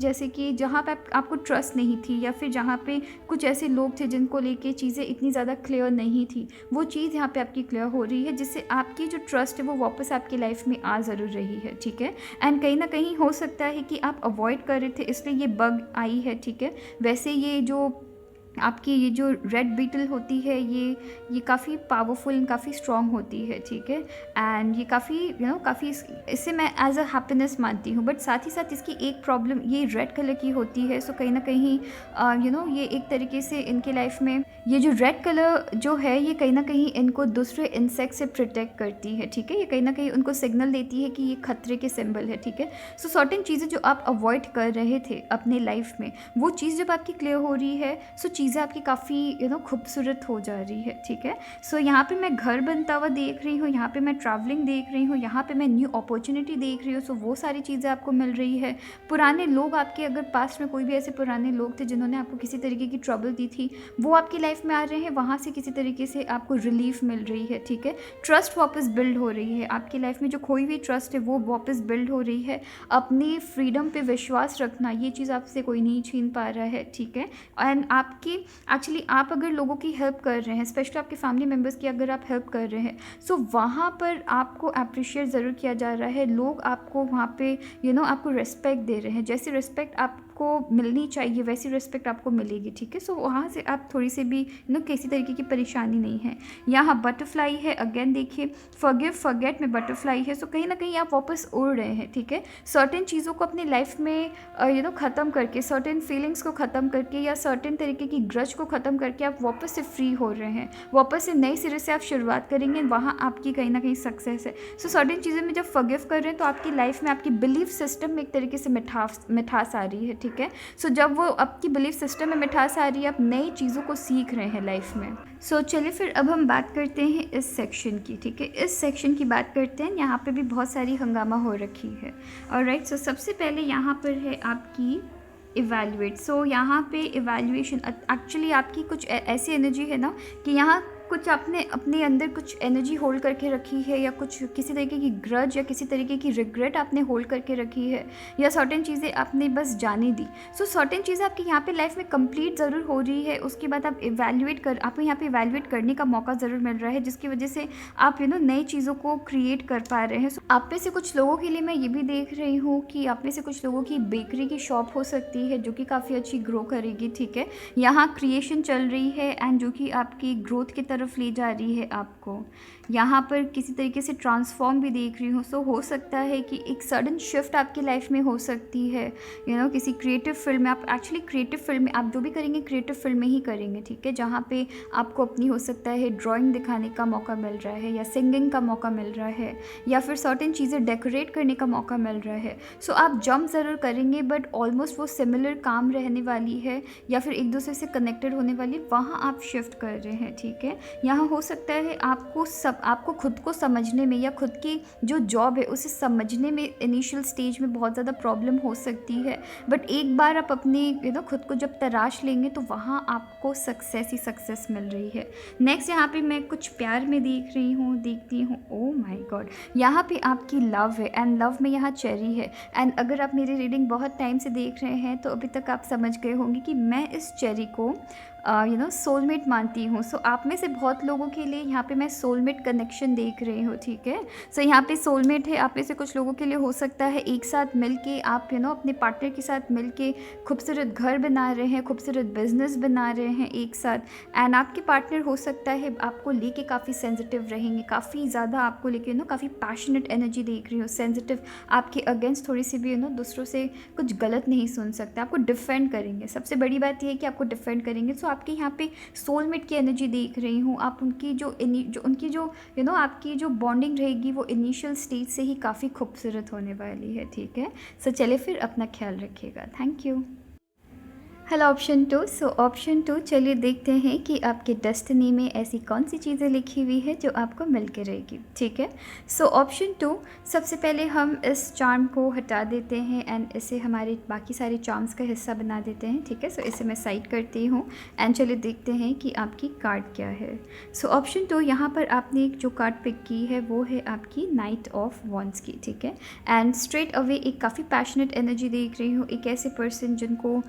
जैसे कि जहाँ पे आपको ट्रस्ट नहीं थी या फिर जहाँ पे कुछ ऐसे लोग थे जिनको लेके चीज़ें इतनी ज़्यादा क्लियर नहीं थी, वो चीज़ यहाँ पे आपकी क्लियर हो रही है जिससे आपकी जो ट्रस्ट है वो वापस आपकी लाइफ में आ ज़रूर रही है, ठीक है। एंड कहीं ना कहीं हो सकता है कि आप अवॉइड कर रहे थे इसलिए ये बग आई है, ठीक है। वैसे ये जो आपकी ये जो रेड बीटल होती है ये काफ़ी पावरफुल, काफ़ी स्ट्रॉन्ग होती है, ठीक है। एंड ये काफ़ी काफ़ी इसे मैं एज अ हैप्पीनेस मानती हूँ, बट साथ ही साथ इसकी एक प्रॉब्लम ये रेड कलर की होती है। सो कहीं ना कहीं ये एक तरीके से इनके लाइफ में ये जो रेड कलर जो है ये कहीं ना कहीं इनको दूसरे इंसेक्ट से प्रोटेक्ट करती है, ठीक है। ये कहीं ना कहीं उनको सिग्नल देती है कि ये खतरे के सिंबल है, ठीक है। सो सर्टेन चीज़ें जो आप अवॉइड कर रहे थे अपने लाइफ में वो चीज़ जब आपकी क्लियर हो रही है सो चीज़ें आपकी काफ़ी खूबसूरत हो जा रही है, ठीक है। सो यहाँ पे मैं घर बनता हुआ देख रही हूँ, यहाँ पे मैं ट्रैवलिंग देख रही हूँ, यहाँ पे मैं न्यू अपॉर्चुनिटी देख रही हूँ। सो वो सारी चीज़ें आपको मिल रही है। पुराने लोग आपके, अगर पास्ट में कोई भी ऐसे पुराने लोग थे जिन्होंने आपको किसी तरीके की ट्रबल दी थी, वो आपकी लाइफ में आ रहे हैं, वहाँ से किसी तरीके से आपको रिलीफ मिल रही है, ठीक है। ट्रस्ट वापस बिल्ड हो रही है आपकी लाइफ में, जो खोई हुई ट्रस्ट है वो वापस बिल्ड हो रही है। अपनी फ्रीडम पे विश्वास रखना, ये चीज़ आपसे कोई नहीं छीन पा रहा है, ठीक है। एंड आपकी एक्चुअली आप अगर लोगों की हेल्प कर रहे हैं, स्पेशली आपके फैमिली मेम्बर्स की अगर आप हेल्प कर रहे हैं, सो वहाँ पर आपको अप्रिशिएट ज़रूर किया जा रहा है। लोग आपको वहाँ पे आपको रिस्पेक्ट दे रहे हैं, जैसी रिस्पेक्ट आपको मिलनी चाहिए वैसी रिस्पेक्ट आपको मिलेगी, ठीक है। सो वहाँ से आप थोड़ी सी भी किसी तरीके की परेशानी नहीं है। यहाँ बटरफ्लाई है, अगेन देखिए फॉरगिव फॉरगेट में बटरफ्लाई है। सो कहीं ना कहीं आप वापस उड़ रहे हैं, ठीक है। सर्टेन चीज़ों को अपनी लाइफ में ख़त्म करके, सर्टेन फीलिंग्स को ख़त्म करके या सर्टेन तरीके की ग्रज को ख़त्म करके आप वापस से फ्री हो रहे हैं, वापस से नए सिरे से आप शुरुआत करेंगे, वहाँ आपकी कहीं ना कहीं सक्सेस है। सो सर्टेन चीज़ें में जब फॉरगिव कर रहे हैं तो आपकी लाइफ में आपकी बिलीफ सिस्टम में एक तरीके से मिठास आ रही है, ठीक है। सो जब वो आपकी बिलीफ सिस्टम में मिठास आ रही है, आप नई चीज़ों को सीख रहे हैं लाइफ में। सो चलिए फिर अब हम बात करते हैं इस सेक्शन की, ठीक है। इस सेक्शन की बात करते हैं, यहाँ पे भी बहुत सारी हंगामा हो रखी है। ऑलराइट, सो सबसे पहले यहाँ पर है आपकी इवैल्यूएट। सो यहाँ पे इवैल्यूएशन एक्चुअली आपकी कुछ ऐसी एनर्जी है ना कि यहाँ कुछ आपने अपने अंदर कुछ एनर्जी होल्ड करके रखी है, या कुछ किसी तरीके की ग्रज या किसी तरीके की रिग्रेट आपने होल्ड करके रखी है, या सर्टेन चीज़ें आपने बस जाने दी। सो सर्टेन चीज़ें आपकी यहाँ पे लाइफ में कंप्लीट ज़रूर हो रही है, उसके बाद आप आपको यहाँ पे इवैल्यूएट करने का मौका ज़रूर मिल रहा है, जिसकी वजह से आप नई चीज़ों को क्रिएट कर पा रहे हैं। सो आप में से कुछ लोगों के लिए मैं ये भी देख रही हूँ कि आप में से कुछ लोगों की बेकरी की शॉप हो सकती है जो कि काफ़ी अच्छी ग्रो करेगी, ठीक है। यहाँ क्रिएशन चल रही है एंड जो कि आपकी ग्रोथ की तरफ ले जा रही है आपको। यहाँ पर किसी तरीके से ट्रांसफॉर्म भी देख रही हूँ। सो हो सकता है कि एक सडन शिफ्ट आपकी लाइफ में हो सकती है, किसी क्रिएटिव फील्ड में। आप एक्चुअली क्रिएटिव फील्ड में आप जो भी करेंगे क्रिएटिव फील्ड में ही करेंगे, ठीक है। जहाँ पे आपको अपनी हो सकता है ड्राइंग दिखाने का मौका मिल रहा है, या सिंगिंग का मौका मिल रहा है, या फिर सर्टेन चीज़ें डेकोरेट करने का मौका मिल रहा है। सो आप जंप ज़रूर करेंगे बट ऑलमोस्ट वो सिमिलर काम रहने वाली है, या फिर एक दूसरे से कनेक्टेड होने वाली, वहाँ आप शिफ्ट कर रहे हैं, ठीक है। यहाँ हो सकता है आपको खुद को समझने में या खुद की जो जॉब है उसे समझने में इनिशियल स्टेज में बहुत ज़्यादा प्रॉब्लम हो सकती है, बट एक बार आप अपने खुद को जब तराश लेंगे तो वहाँ आपको सक्सेस ही सक्सेस मिल रही है। नेक्स्ट यहाँ पे मैं कुछ प्यार में देखती हूँ, ओ माय गॉड, यहाँ पे आपकी लव है एंड लव में यहाँ चेरी है। एंड अगर आप मेरी रीडिंग बहुत टाइम से देख रहे हैं तो अभी तक आप समझ गए होंगे कि मैं इस चेरी को सोलमेट मानती हूँ। सो आप में से बहुत लोगों के लिए यहाँ पे मैं सोलमेट कनेक्शन देख रही हूँ, ठीक है। सो यहाँ पे सोलमेट है, आप में से कुछ लोगों के लिए हो सकता है एक साथ मिल के आप अपने पार्टनर के साथ मिल के खूबसूरत घर बना रहे हैं, खूबसूरत बिजनेस बना रहे हैं एक साथ। एंड आपके पार्टनर हो सकता है आपको लेके काफ़ी सेंसिटिव रहेंगे, काफ़ी ज़्यादा आपको लेके काफ़ी पैशनेट एनर्जी देख रही हो, सेंसिटिव, आपके अगेंस्ट थोड़ी सी भी दूसरों से कुछ गलत नहीं सुन सकते, आपको डिफेंड करेंगे। सबसे बड़ी बात यह है कि आपको डिफेंड करेंगे। सो आपके यहाँ पे सोलमेट की एनर्जी देख रही हूँ। आप उनकी जो आपकी जो बॉन्डिंग रहेगी वो इनिशियल स्टेज से ही काफ़ी खूबसूरत होने वाली है, ठीक है। सो चलिए फिर अपना ख्याल रखिएगा। Thank you. Hello option 2। So option 2, चलिए देखते हैं कि आपके डेस्टिनी में ऐसी कौन सी चीज़ें लिखी हुई है जो आपको मिल के रहेगी, ठीक है। सो ऑप्शन 2, सबसे पहले हम इस चार्म को हटा देते हैं एंड इसे हमारे बाकी सारे चार्म्स का हिस्सा बना देते हैं, ठीक है। सो इसे मैं साइड करती हूँ एंड चलिए देखते हैं कि आपकी कार्ड क्या है। सो ऑप्शन 2, यहाँ पर आपने एक जो कार्ड पिक की है वो है आपकी नाइट ऑफ वॉन्ड्स की, ठीक है। एंड स्ट्रेट अवे एक काफ़ी पैशनेट एनर्जी देख रही हूँ, एक ऐसे पर्सन जिनको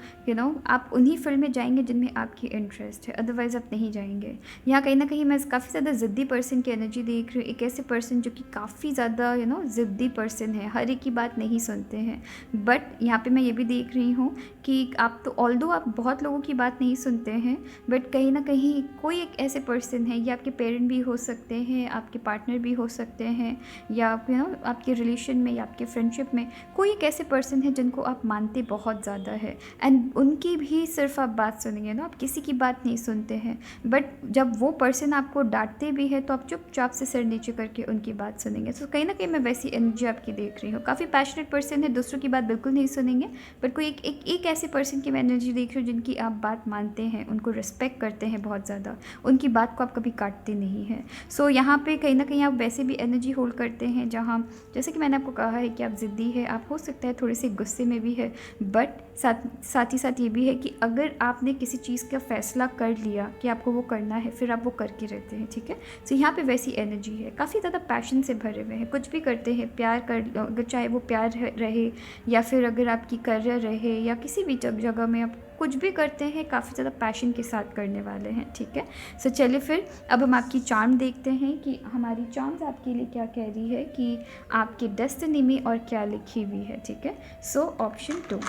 आप उन्हीं फील्ड में जाएंगे जिनमें आपकी इंटरेस्ट है, अदरवाइज़ आप नहीं जाएंगे। यहाँ कहीं ना कहीं मैं काफ़ी ज़्यादा ज़िद्दी पर्सन की एनर्जी देख रही हूँ, एक ऐसे पर्सन जो कि काफ़ी ज़्यादा ज़िद्दी पर्सन है, हर एक की बात नहीं सुनते हैं। बट यहाँ पे मैं ये भी देख रही हूँ कि आप तो ऑल्दो आप बहुत लोगों की बात नहीं सुनते हैं, बट कहीं ना कहीं कोई एक ऐसे पर्सन है, ये आपके पेरेंट भी हो सकते हैं, आपके पार्टनर भी हो सकते हैं, या आपके रिलेशन में या आपके फ्रेंडशिप में कोई एक ऐसे पर्सन है जिनको आप मानते बहुत ज़्यादा है एंड उनकी भी सिर्फ आप बात सुनेंगे आप किसी की बात नहीं सुनते हैं। बट जब वो पर्सन आपको डांटते भी है तो आप चुपचाप से सिर नीचे करके उनकी बात सुनेंगे। सो कहीं ना कहीं मैं वैसी एनर्जी आपकी देख रही हूँ, काफ़ी पैशनेट पर्सन है, दूसरों की बात बिल्कुल नहीं सुनेंगे, बट कोई एक ऐसे पर्सन की मैं एनर्जी देख रही हूँ जिनकी आप बात मानते हैं, उनको रिस्पेक्ट करते हैं बहुत ज़्यादा, उनकी बात को आप कभी काटते नहीं हैं। सो यहाँ पर कहीं ना कहीं आप वैसे भी एनर्जी होल्ड करते हैं जहाँ, जैसे कि मैंने आपको कहा है कि आप ज़िद्दी है, आप हो सकता है थोड़े से गुस्से में भी है, बट साथ ही साथ ये भी है कि अगर आपने किसी चीज़ का फैसला कर लिया कि आपको वो करना है, फिर आप वो करके रहते हैं, ठीक है। सो यहाँ पे वैसी एनर्जी है, काफ़ी ज़्यादा पैशन से भरे हुए हैं, कुछ भी करते हैं, प्यार कर, अगर चाहे वो प्यार रहे या फिर अगर आपकी करियर रहे या किसी भी जगह में आप कुछ भी करते हैं, काफ़ी ज़्यादा पैशन के साथ करने वाले हैं, ठीक है। सो चलिए फिर अब हम आपकी चार्म देखते हैं कि हमारी चार्म्स आपके लिए क्या कह रही है कि आपके डेस्टिनी में और क्या लिखी हुई है, ठीक है। सो ऑप्शन 2,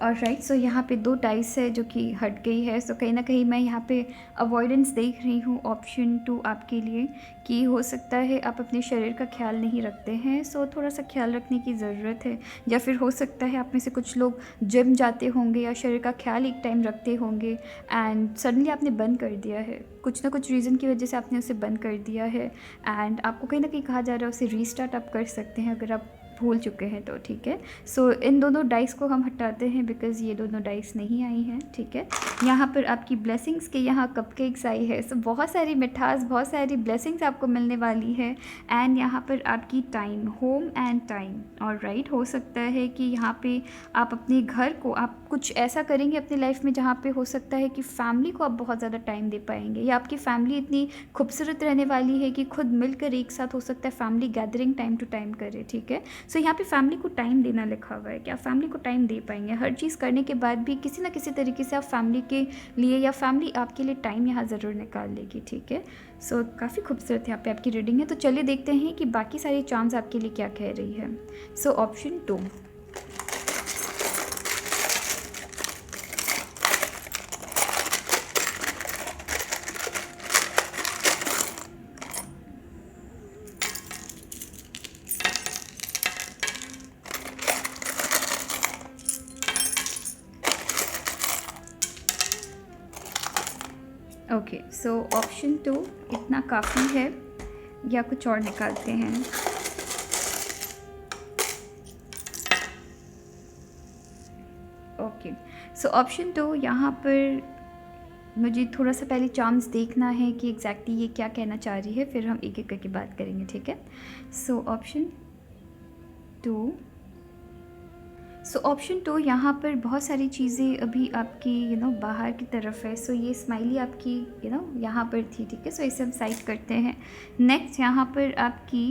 और राइट। सो यहाँ पे 2 डाइस है जो कि हट गई है। सो कहीं ना कहीं मैं यहाँ पे अवॉइडेंस देख रही हूँ ऑप्शन 2 आपके लिए, कि हो सकता है आप अपने शरीर का ख्याल नहीं रखते हैं, सो थोड़ा सा ख्याल रखने की ज़रूरत है। या फिर हो सकता है आप में से कुछ लोग जिम जाते होंगे या शरीर का ख्याल एक टाइम रखते होंगे एंड सडनली आपने बंद कर दिया है, कुछ ना कुछ रीज़न की वजह से आपने उसे बंद कर दिया है एंड आपको कहीं ना कहीं कहा जा रहा है उसे रीस्टार्ट आप कर सकते हैं अगर आप भूल चुके हैं तो, ठीक है। सो इन दोनों डाइस को हम हटाते हैं बिकॉज़ ये दोनों डाइस नहीं आई हैं, ठीक है। यहाँ पर आपकी ब्लेसिंग्स के यहाँ कपकेक्स आई है। सो बहुत सारी मिठास, बहुत सारी ब्लेसिंग्स आपको मिलने वाली है एंड यहाँ पर आपकी टाइम, होम एंड टाइम, और राइट। हो सकता है कि यहाँ पे आप अपने घर को आप कुछ ऐसा करेंगे अपनी लाइफ में जहाँ पे हो सकता है कि फैमिली को आप बहुत ज़्यादा टाइम दे पाएंगे, या आपकी फैमिली इतनी खूबसूरत रहने वाली है कि खुद मिलकर एक साथ हो सकता है family gathering time to time करे, ठीक है। सो यहाँ पे फैमिली को टाइम देना लिखा हुआ है कि आप फैमिली को टाइम दे पाएंगे। हर चीज़ करने के बाद भी किसी ना किसी तरीके से आप फैमिली के लिए या फैमिली आपके लिए टाइम यहाँ ज़रूर निकाल लेगी, ठीक है। सो काफ़ी खूबसूरत यहाँ पे आपकी रीडिंग है। तो चलिए देखते हैं कि बाकी सारी चार्म्स आपके लिए क्या कह रही है। So option 2, okay. So option 2 इतना काफ़ी है, या कुछ और निकालते हैं। ओके, सो ऑप्शन 2 यहाँ पर मुझे थोड़ा सा पहले चार्म्स देखना है कि एग्जैक्टली ये क्या कहना चाह रही है, फिर हम एक एक करके बात करेंगे, ठीक है। सो ऑप्शन 2, ऑप्शन 2 यहाँ पर बहुत सारी चीज़ें अभी आपकी बाहर की तरफ है। सो ये स्माइली आपकी यहाँ पर थी, ठीक है। सो इसे हम साइड करते हैं। नेक्स्ट यहाँ पर आपकी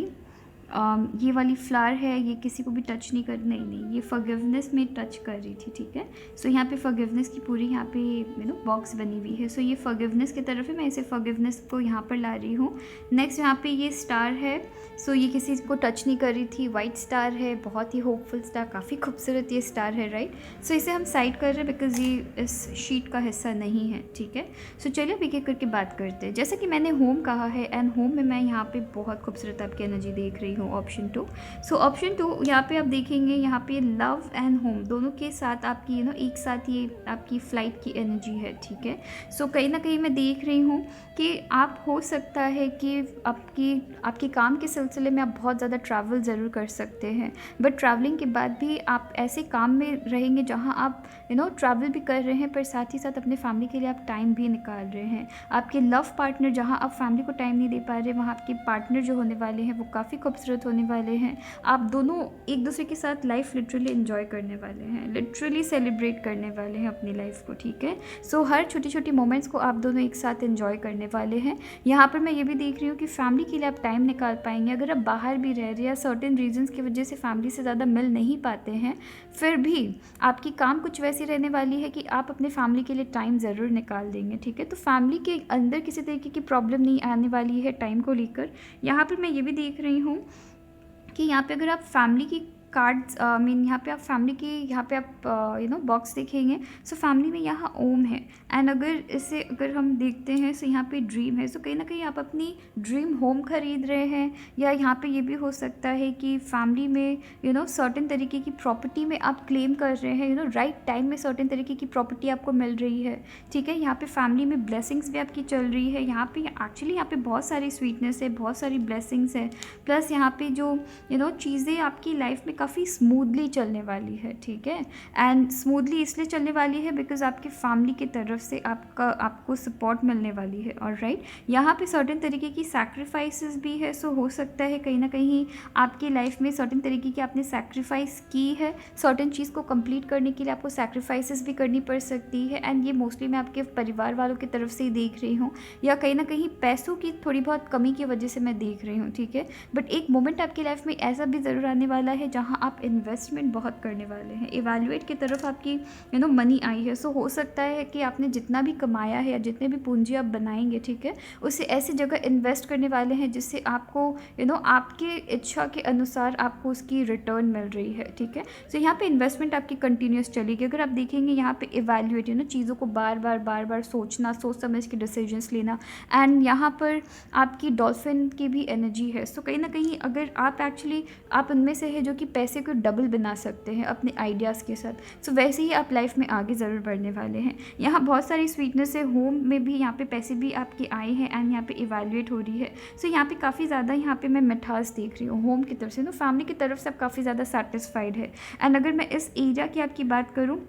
ये वाली फ्लावर है, ये किसी को भी टच नहीं कर, नहीं ये फॉरगिवनेस में टच कर रही थी, ठीक है। सो यहाँ पे फॉरगिवनेस की पूरी यहाँ पे बॉक्स बनी हुई है। सो ये फॉरगिवनेस की तरफ है, मैं इसे फॉरगिवनेस को यहाँ पर ला रही हूँ। नेक्स्ट यहाँ पे ये स्टार है। सो ये किसी को टच नहीं कर रही थी, वाइट स्टार है, बहुत ही होपफुल स्टार, काफ़ी खूबसूरत ये स्टार है, राइट। सो इसे हम साइड कर रहे हैं बिकॉज ये इस शीट का हिस्सा नहीं है, ठीक है। सो चलिए अब एक एक करके बात करते हैं। जैसे कि मैंने होम कहा है, एंड होम में मैं यहाँ पे बहुत खूबसूरत आपकी एनर्जी देख रही हूँ, ऑप्शन 2। सो ऑप्शन 2 यहाँ पे आप देखेंगे, यहाँ पे लव एंड होम दोनों के साथ आपकी एक साथ ये आपकी फ्लाइट की एनर्जी है, ठीक है। सो कहीं ना कहीं मैं देख रही हूँ कि आप हो सकता है कि आपके काम के सिलसिले में आप बहुत ज़्यादा ट्रैवल ज़रूर कर सकते हैं, बट ट्रैवलिंग के बाद भी आप ऐसे काम में रहेंगे जहाँ आप ट्रैवल भी कर रहे हैं, पर साथ ही साथ अपने फैमिली के लिए आप टाइम भी निकाल रहे हैं। आपके लव पार्टनर, जहाँ आप फैमिली को टाइम नहीं दे पा रहे, वहाँ आपके पार्टनर जो होने वाले हैं वो काफ़ी खूबसूरत होने वाले हैं। आप दोनों एक दूसरे के साथ लाइफ लिटरली एंजॉय करने वाले हैं, लिटरली सेलिब्रेट करने वाले हैं अपनी लाइफ को, ठीक है। सो हर छोटी छोटी मोमेंट्स को आप दोनों एक साथ एंजॉय करने वाले हैं। यहाँ पर मैं ये भी देख रही हूँ कि फैमिली के लिए आप टाइम निकाल पाएंगे। अगर आप बाहर भी रह रहे हैं या सर्टेन रीजंस की वजह से फैमिली से ज़्यादा मिल नहीं पाते हैं, फिर भी आपकी काम कुछ वैसी रहने वाली है कि आप अपने फैमिली के लिए टाइम ज़रूर निकाल देंगे, ठीक है। तो फैमिली के अंदर किसी तरीके की प्रॉब्लम नहीं आने वाली है टाइम को लेकर। यहाँ पर मैं ये भी देख रही हूँ कि यहाँ पे अगर आप फैमिली की कार्ड्स यहाँ पे आप फैमिली की यहाँ पे आप बॉक्स देखेंगे, सो फैमिली में यहाँ ओम है, एंड अगर हम देखते हैं सो यहाँ पे ड्रीम है। सो कहीं ना कहीं आप अपनी ड्रीम होम खरीद रहे हैं, या यहाँ पे ये भी हो सकता है कि फैमिली में सर्टेन तरीके की प्रॉपर्टी में आप क्लेम कर रहे हैं, राइट टाइम में सर्टेन तरीके की प्रॉपर्टी आपको मिल रही है, ठीक है। यहाँ पे फैमिली में ब्लेसिंग्स भी आपकी चल रही है। यहाँ पे एक्चुअली यहाँ पे बहुत सारी स्वीटनेस है, बहुत सारी ब्लेसिंग्स है, प्लस यहाँ पे जो चीज़ें आपकी लाइफ में काफ़ी स्मूथली चलने वाली है, ठीक है। एंड स्मूथली इसलिए चलने वाली है बिकॉज आपके फैमिली की तरफ से आपको सपोर्ट मिलने वाली है, और राइट यहाँ पे सर्टेन तरीके की सैक्रिफाइसेस भी है। सो हो सकता है कहीं ना कहीं आपकी लाइफ में सर्टेन तरीके की आपने सैक्रिफाइस की है, सर्टेन चीज़ को कंप्लीट करने के लिए आपको सैक्रिफाइसेस भी करनी पड़ सकती है। एंड ये मोस्टली मैं आपके परिवार वालों की तरफ से ही देख रही हूँ, या कहीं ना कहीं पैसों की थोड़ी बहुत कमी की वजह से मैं देख रही हूँ, ठीक है। बट एक मोमेंट आपकी लाइफ में ऐसा भी ज़रूर आने वाला है जहाँ आप इन्वेस्टमेंट बहुत करने वाले हैं, इवैल्यूएट की तरफ आपकी मनी आई है। सो हो सकता है कि आपने जितना भी कमाया है या जितने भी पूंजी आप बनाएंगे, ठीक है, उसे ऐसी जगह इन्वेस्ट करने वाले हैं जिससे आपको आपके इच्छा के अनुसार आपको उसकी रिटर्न मिल रही है, ठीक है। सो यहाँ पे इन्वेस्टमेंट आपकी कंटिन्यूस चलेगी। अगर आप देखेंगे यहाँ पे इवैल्यूएट चीज़ों को बार बार सोचना, सोच समझ के डिसीजंस लेना, एंड यहाँ पर आपकी डॉल्फिन की भी एनर्जी है। सो कहीं ना कहीं अगर आप उनमें से है जो कि पैसे को डबल बना सकते हैं अपने आइडियाज़ के साथ, सो वैसे ही आप लाइफ में आगे ज़रूर बढ़ने वाले हैं। यहाँ बहुत सारी स्वीटनेस है, होम में भी यहाँ पे पैसे भी आपके आए हैं, एंड यहाँ पे इवैल्यूएट हो रही है। सो यहाँ पे काफ़ी ज़्यादा यहाँ पे मैं मिठास देख रही हूँ होम की तरफ से, फैमिली की तरफ से आप काफ़ी ज़्यादा सेटिस्फाइड है। एंड अगर मैं इस एरिया की आपकी बात करूँ,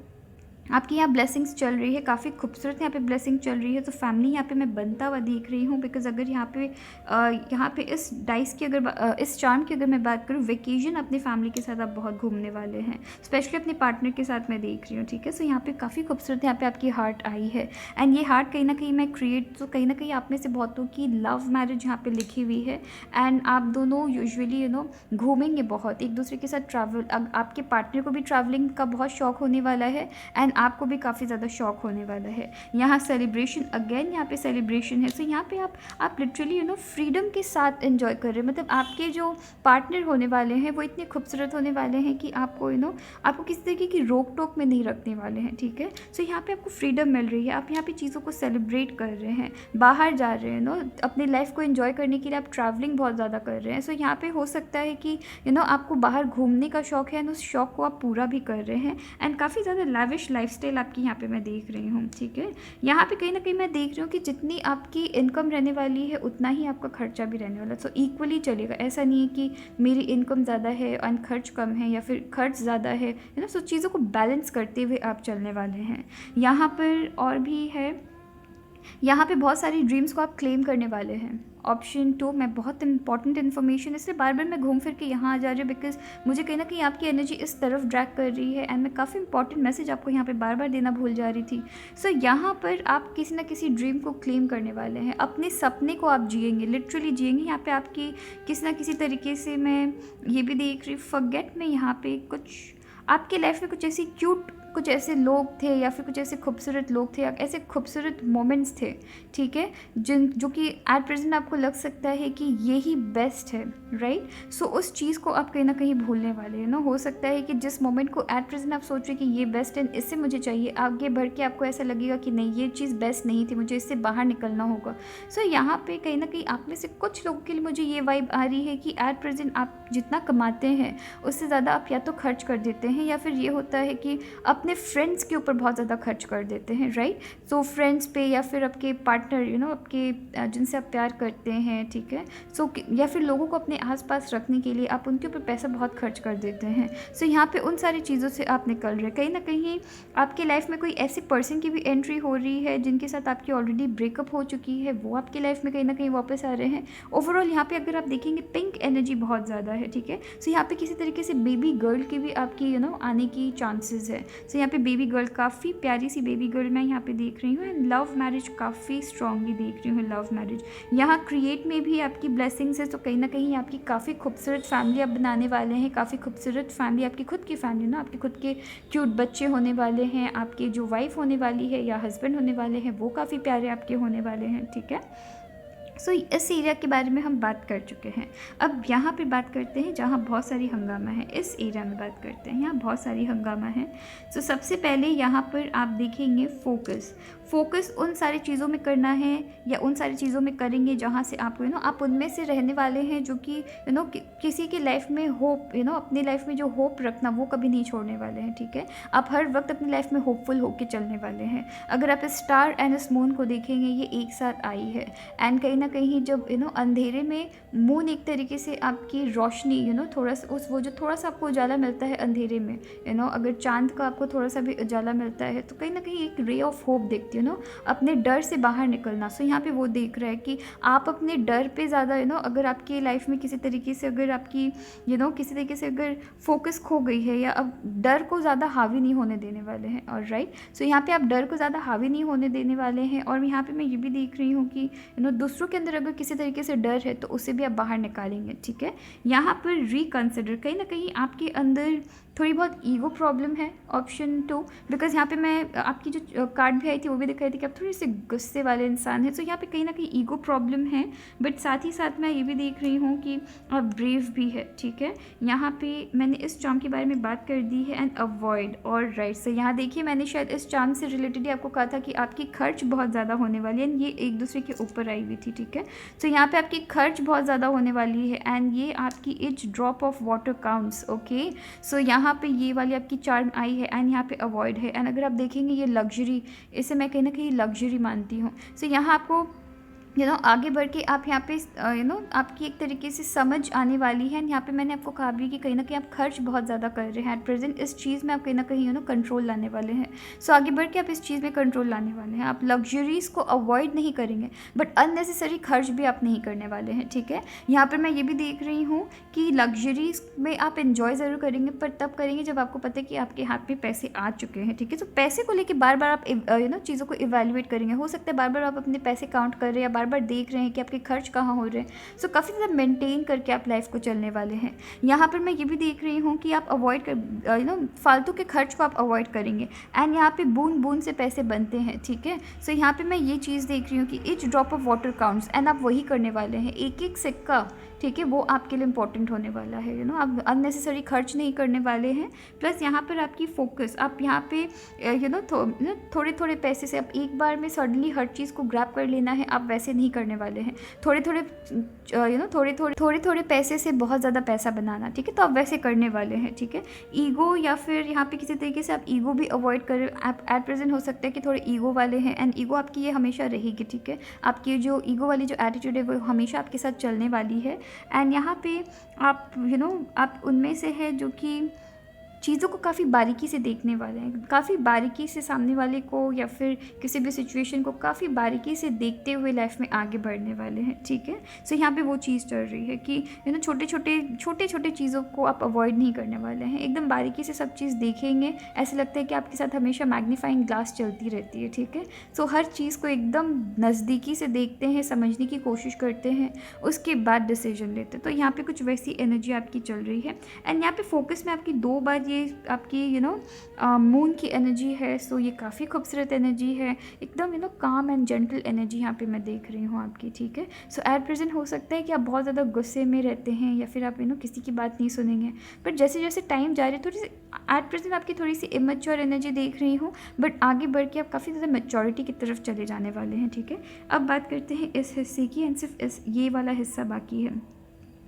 आपकी यहाँ ब्लेसिंग्स चल रही है, काफ़ी खूबसूरत यहाँ पे ब्लेसिंग चल रही है। तो फैमिली यहाँ पे मैं बनता हुआ देख रही हूँ, बिकॉज अगर यहाँ पे इस डाइस की इस चार्म की अगर मैं बात करूँ, वेकेशन अपनी फैमिली के साथ आप बहुत घूमने वाले हैं, स्पेशली अपने पार्टनर के साथ मैं देख रही हूँ, ठीक है। सो यहाँ पे काफ़ी खूबसूरत यहाँ पे आपकी हार्ट आई है, एंड ये हार्ट कहीं ना कहीं मैं तो कहीं ना कहीं आप में से बहुतों की लव मैरिज यहाँ पे लिखी हुई है, एंड आप दोनों यूजुअली घूमेंगे बहुत एक दूसरे के साथ ट्रैवल। आपके पार्टनर को भी ट्रैवलिंग का बहुत शौक होने वाला है, एंड आपको भी काफ़ी ज़्यादा शौक होने वाला है। यहाँ सेलिब्रेशन, अगेन यहाँ पे सेलिब्रेशन है। सो यहाँ पे आप लिटरली फ्रीडम के साथ एंजॉय कर रहे हैं, मतलब आपके जो पार्टनर होने वाले हैं वो इतने खूबसूरत होने वाले हैं कि आपको आपको किसी तरीके की रोक टोक में नहीं रखने वाले हैं, ठीक है। सो यहाँ पे आपको फ्रीडम मिल रही है, आप यहाँ पे चीज़ों को सेलिब्रेट कर रहे हैं, बाहर जा रहे हैं अपनी लाइफ को एंजॉय करने के लिए आप ट्रैवलिंग बहुत ज़्यादा कर रहे हैं। सो यहाँ पे हो सकता है कि आपको बाहर घूमने का शौक है, एंड उस शौक को आप पूरा भी कर रहे हैं, एंड काफ़ी ज़्यादा लैविश लाइफ लाइफस्टाइल आपकी यहाँ पे मैं देख रही हूँ, ठीक है। यहाँ पे कहीं ना कहीं मैं देख रही हूँ कि जितनी आपकी इनकम रहने वाली है उतना ही आपका खर्चा भी रहने वाला है। सो इक्वली चलेगा, ऐसा नहीं है कि मेरी इनकम ज़्यादा है एंड खर्च कम है या फिर खर्च ज़्यादा है ना। सो चीज़ों को बैलेंस करते हुए आप चलने वाले हैं। यहाँ पर और भी है, यहाँ पे बहुत सारी ड्रीम्स को आप क्लेम करने वाले हैं। ऑप्शन 2 मैं बहुत इंपॉर्टेंट इन्फॉर्मेशन, इसलिए बार बार मैं घूम फिर के यहाँ आ जा रही हूँ बिकॉज मुझे कहीं ना कहीं आपकी एनर्जी इस तरफ ड्रैग कर रही है एंड मैं काफ़ी इंपॉर्टेंट मैसेज आपको यहाँ पे बार बार देना भूल जा रही थी। सो यहाँ पर आप किसी ना किसी ड्रीम को क्लेम करने वाले हैं, अपने सपने को आप जिएंगे, लिटरली जिएंगे। यहाँ पे आपकी किसी ना किसी तरीके से मैं ये भी देख रही, फॉरगेट में यहाँ पे कुछ आपकी लाइफ में कुछ ऐसी क्यूट, कुछ ऐसे लोग थे या फिर कुछ ऐसे खूबसूरत लोग थे या ऐसे खूबसूरत मोमेंट्स थे, ठीक है, जो कि एट प्रेजेंट आपको लग सकता है कि ये ही बेस्ट है, राइट। सो उस चीज़ को आप कहीं ना कहीं भूलने वाले हैं ना। हो सकता है कि जिस मोमेंट को एट प्रेजेंट आप सोच रहे कि ये बेस्ट है, इससे मुझे चाहिए, आगे बढ़ के आपको ऐसा लगेगा कि नहीं ये चीज़ बेस्ट नहीं थी, मुझे इससे बाहर निकलना होगा। सो यहाँ पे कहीं ना कहीं आप में से कुछ लोगों के लिए मुझे ये वाइब आ रही है कि एट प्रेजेंट आप जितना कमाते हैं उससे ज़्यादा आप या तो खर्च कर देते हैं या फिर ये होता है कि अपने फ्रेंड्स के ऊपर बहुत ज़्यादा खर्च कर देते हैं, राइट। सो फ्रेंड्स पे या फिर आपके पार्टनर आपके जिनसे आप प्यार करते हैं, ठीक है। सो या फिर लोगों को अपने आसपास रखने के लिए आप उनके ऊपर पैसा बहुत खर्च कर देते हैं। सो यहाँ पे उन सारी चीज़ों से आप निकल रहे हैं। कहीं ना कहीं आपकी लाइफ में कोई ऐसे पर्सन की भी एंट्री हो रही है जिनके साथ आपकी ऑलरेडी ब्रेकअप हो चुकी है, वो आपकी लाइफ में कहीं ना कहीं वापस आ रहे हैं। ओवरऑल यहाँ पे अगर आप देखेंगे पिंक एनर्जी बहुत ज़्यादा है, ठीक है। सो यहाँ पे किसी तरीके से बेबी गर्ल की भी आपकी आने की चांसेस है। सो यहाँ पे बेबी गर्ल, काफ़ी प्यारी सी बेबी गर्ल मैं यहाँ पे देख रही हूँ एंड लव मैरिज काफ़ी स्ट्रांगली देख रही हूँ, लव मैरिज। यहाँ क्रिएट में भी आपकी ब्लेसिंग्स है। तो कहीं ना कहीं आपकी काफ़ी खूबसूरत फैमिली आप बनाने वाले हैं, काफ़ी खूबसूरत फैमिली, आपकी खुद की फैमिली ना, आपके खुद के क्यूट बच्चे होने वाले हैं, आपके जो वाइफ होने वाली है या हस्बैंड होने वाले हैं वो काफ़ी प्यारे आपके होने वाले हैं, ठीक है। सो इस एरिया के बारे में हम बात कर चुके हैं। अब यहाँ पे बात करते हैं जहाँ बहुत सारी हंगामा है, इस एरिया में बात करते हैं, यहाँ बहुत सारी हंगामा है। सो सबसे पहले यहाँ पर आप देखेंगे फोकस उन सारी चीज़ों में करना है या उन सारी चीज़ों में करेंगे जहाँ से आपको आप उनमें से रहने वाले हैं जो कि किसी की लाइफ में होप अपनी लाइफ में जो होप रखना वो कभी नहीं छोड़ने वाले हैं, ठीक है। आप हर वक्त अपनी लाइफ में होपफुल होकर चलने वाले हैं। अगर आप स्टार एंड मून को देखेंगे ये एक साथ आई है एंड कहीं ना कहीं जब अंधेरे में मून एक तरीके से आपकी रोशनी थोड़ा सा वो जो थोड़ा सा आपको उजाला मिलता है अंधेरे में अगर चांद का आपको थोड़ा सा भी उजाला मिलता है तो कहीं ना कहीं एक रे ऑफ होप देखती अपने डर से बाहर निकलना। सो यहाँ पे वो देख रहा है कि आप अपने डर पे ज़्यादा अगर आपकी लाइफ में किसी तरीके से अगर आपकी किसी तरीके से अगर फोकस खो गई है या अब डर को ज़्यादा हावी नहीं होने देने वाले हैं, और राइट। सो यहाँ पे आप डर को ज़्यादा हावी नहीं होने देने वाले हैं। और यहाँ पे मैं ये भी देख रही हूँ कि दूसरों के अंदर अगर किसी तरीके से डर है तो उसे भी आप बाहर निकालेंगे, ठीक है। यहाँ पर रिकन्सिडर, कहीं ना कहीं आपके अंदर थोड़ी बहुत ईगो प्रॉब्लम है, ऑप्शन 2, बिकॉज यहाँ पे मैं आपकी जो कार्ड भी आई थी वो भी दिखाई थी कि आप थोड़े से गुस्से वाले इंसान हैं। तो यहाँ पे कहीं ना कहीं ईगो प्रॉब्लम है, बट साथ ही साथ मैं ये भी देख रही हूँ कि आप ब्रेव भी है, ठीक है। यहाँ पे मैंने इस चार्म के बारे में बात कर दी है एंड अवॉइड, और राइट। से यहाँ देखिए मैंने शायद इस चार्म से रिलेटेड ही आपको कहा था कि आपकी खर्च बहुत ज़्यादा होने वाली है एंड ये एक दूसरे के ऊपर आई हुई थी, ठीक है। तो यहाँ पे आपकी खर्च बहुत ज़्यादा होने वाली है एंड ये आपकी each drop of water counts, okay. So यहाँ पे ये वाली आपकी चार्म आई है एंड यहाँ पे अवॉइड है एंड अगर आप देखेंगे ये लग्जरी, इसे मैं कहीं ना कहीं लग्जरी मानती हूँ। सो यहाँ आपको आगे बढ़ के आप यहाँ पे आपकी एक तरीके से समझ आने वाली है। यहाँ पे मैंने आपको कहा भी कि कहीं ना कहीं आप खर्च बहुत ज़्यादा कर रहे हैं एट प्रेजेंट, इस चीज़ में आप कहीं ना कहीं कंट्रोल लाने वाले हैं। सो आगे बढ़ के आप इस चीज़ में कंट्रोल लाने वाले हैं। आप लग्जरीज़ को अवॉइड नहीं करेंगे बट अननेसेसरी खर्च भी आप नहीं करने वाले हैं, ठीक है। यहाँ पर मैं ये भी देख रही हूँ कि लग्जरीज़ में आप इन्जॉय ज़रूर करेंगे पर तब करेंगे जब आपको पता है कि आपके हाथ में पैसे आ चुके हैं, ठीक है। तो पैसे को लेकर बार बार आप चीज़ों को इवेल्युएट करेंगे। हो सकता है बार बार आप अपने पैसे काउंट कर रहे हैं, बार बार देख रहे हैं कि आपके खर्च कहाँ हो रहे हैं। सो काफ़ी ज़्यादा मेंटेन करके आप लाइफ को चलने वाले हैं। यहाँ पर मैं ये भी देख रही हूँ कि आप अवॉइड कर फालतू के खर्च को आप अवॉइड करेंगे एंड यहाँ पे बूंद बूंद से पैसे बनते हैं, ठीक है। सो यहाँ पे मैं ये चीज़ देख रही हूँ कि each drop of water counts and आप वही करने वाले हैं। एक एक सिक्का ठीक है, वो आपके लिए इम्पोर्टेंट होने वाला है। आप अननेसेसरी खर्च नहीं करने वाले हैं। प्लस यहाँ पर आपकी फोकस, आप यहाँ पे थोड़े थोड़े पैसे से आप एक बार में सडनली हर चीज़ को ग्रैब कर लेना है, आप वैसे नहीं करने वाले हैं। थोड़े थोड़े पैसे से बहुत ज़्यादा पैसा बनाना, ठीक है, तो आप वैसे करने वाले हैं। ठीक है, ईगो या फिर यहाँ पे किसी तरीके से आप ईगो भी अवॉइड करें। आप एट प्रेजेंट हो सकता है कि थोड़े ईगो वाले हैं, एंड ईगो आपकी ये हमेशा रहेगी। ठीक है, आपकी जो ईगो वाली जो एटीट्यूड है वो हमेशा आपके साथ चलने वाली है। एंड यहाँ पे आप आप उनमें से है जो कि चीज़ों को काफ़ी बारीकी से देखने वाले हैं, काफ़ी बारीकी से सामने वाले को या फिर किसी भी सिचुएशन को काफ़ी बारीकी से देखते हुए लाइफ में आगे बढ़ने वाले हैं। ठीक है, सो यहाँ पे वो चीज़ चल रही है कि छोटे छोटे चीज़ों को आप अवॉइड नहीं करने वाले हैं, एकदम बारीकी से सब चीज़ देखेंगे। ऐसे लगता है कि आपके साथ हमेशा मैग्नीफाइंग ग्लास चलती रहती है। ठीक है, सो हर चीज़ को एकदम नज़दीकी से देखते हैं, समझने की कोशिश करते हैं, उसके बाद डिसीजन लेते हैं। तो यहाँ पर कुछ वैसी एनर्जी आपकी चल रही है। एंड यहाँ पर फोकस में आपकी 2 बार ये आपकी मून की एनर्जी है। सो ये काफ़ी खूबसूरत एनर्जी है, एकदम काम एंड जेंटल एनर्जी यहाँ पे मैं देख रही हूँ आपकी। ठीक है, सो एट प्रेजेंट हो सकता है कि आप बहुत ज़्यादा गुस्से में रहते हैं या फिर आप किसी की बात नहीं सुनेंगे, बट जैसे जैसे टाइम जा रही है थोड़ी सी एट प्रेजेंट आपकी थोड़ी सी इमेच्योर एनर्जी देख रही हूँ, बट आगे बढ़ के आप काफ़ी ज़्यादा मेच्योरिटी की तरफ चले जाने वाले हैं। ठीक है, अब बात करते हैं इस हिस्से की, एंड सिर्फ ये वाला हिस्सा बाकी है।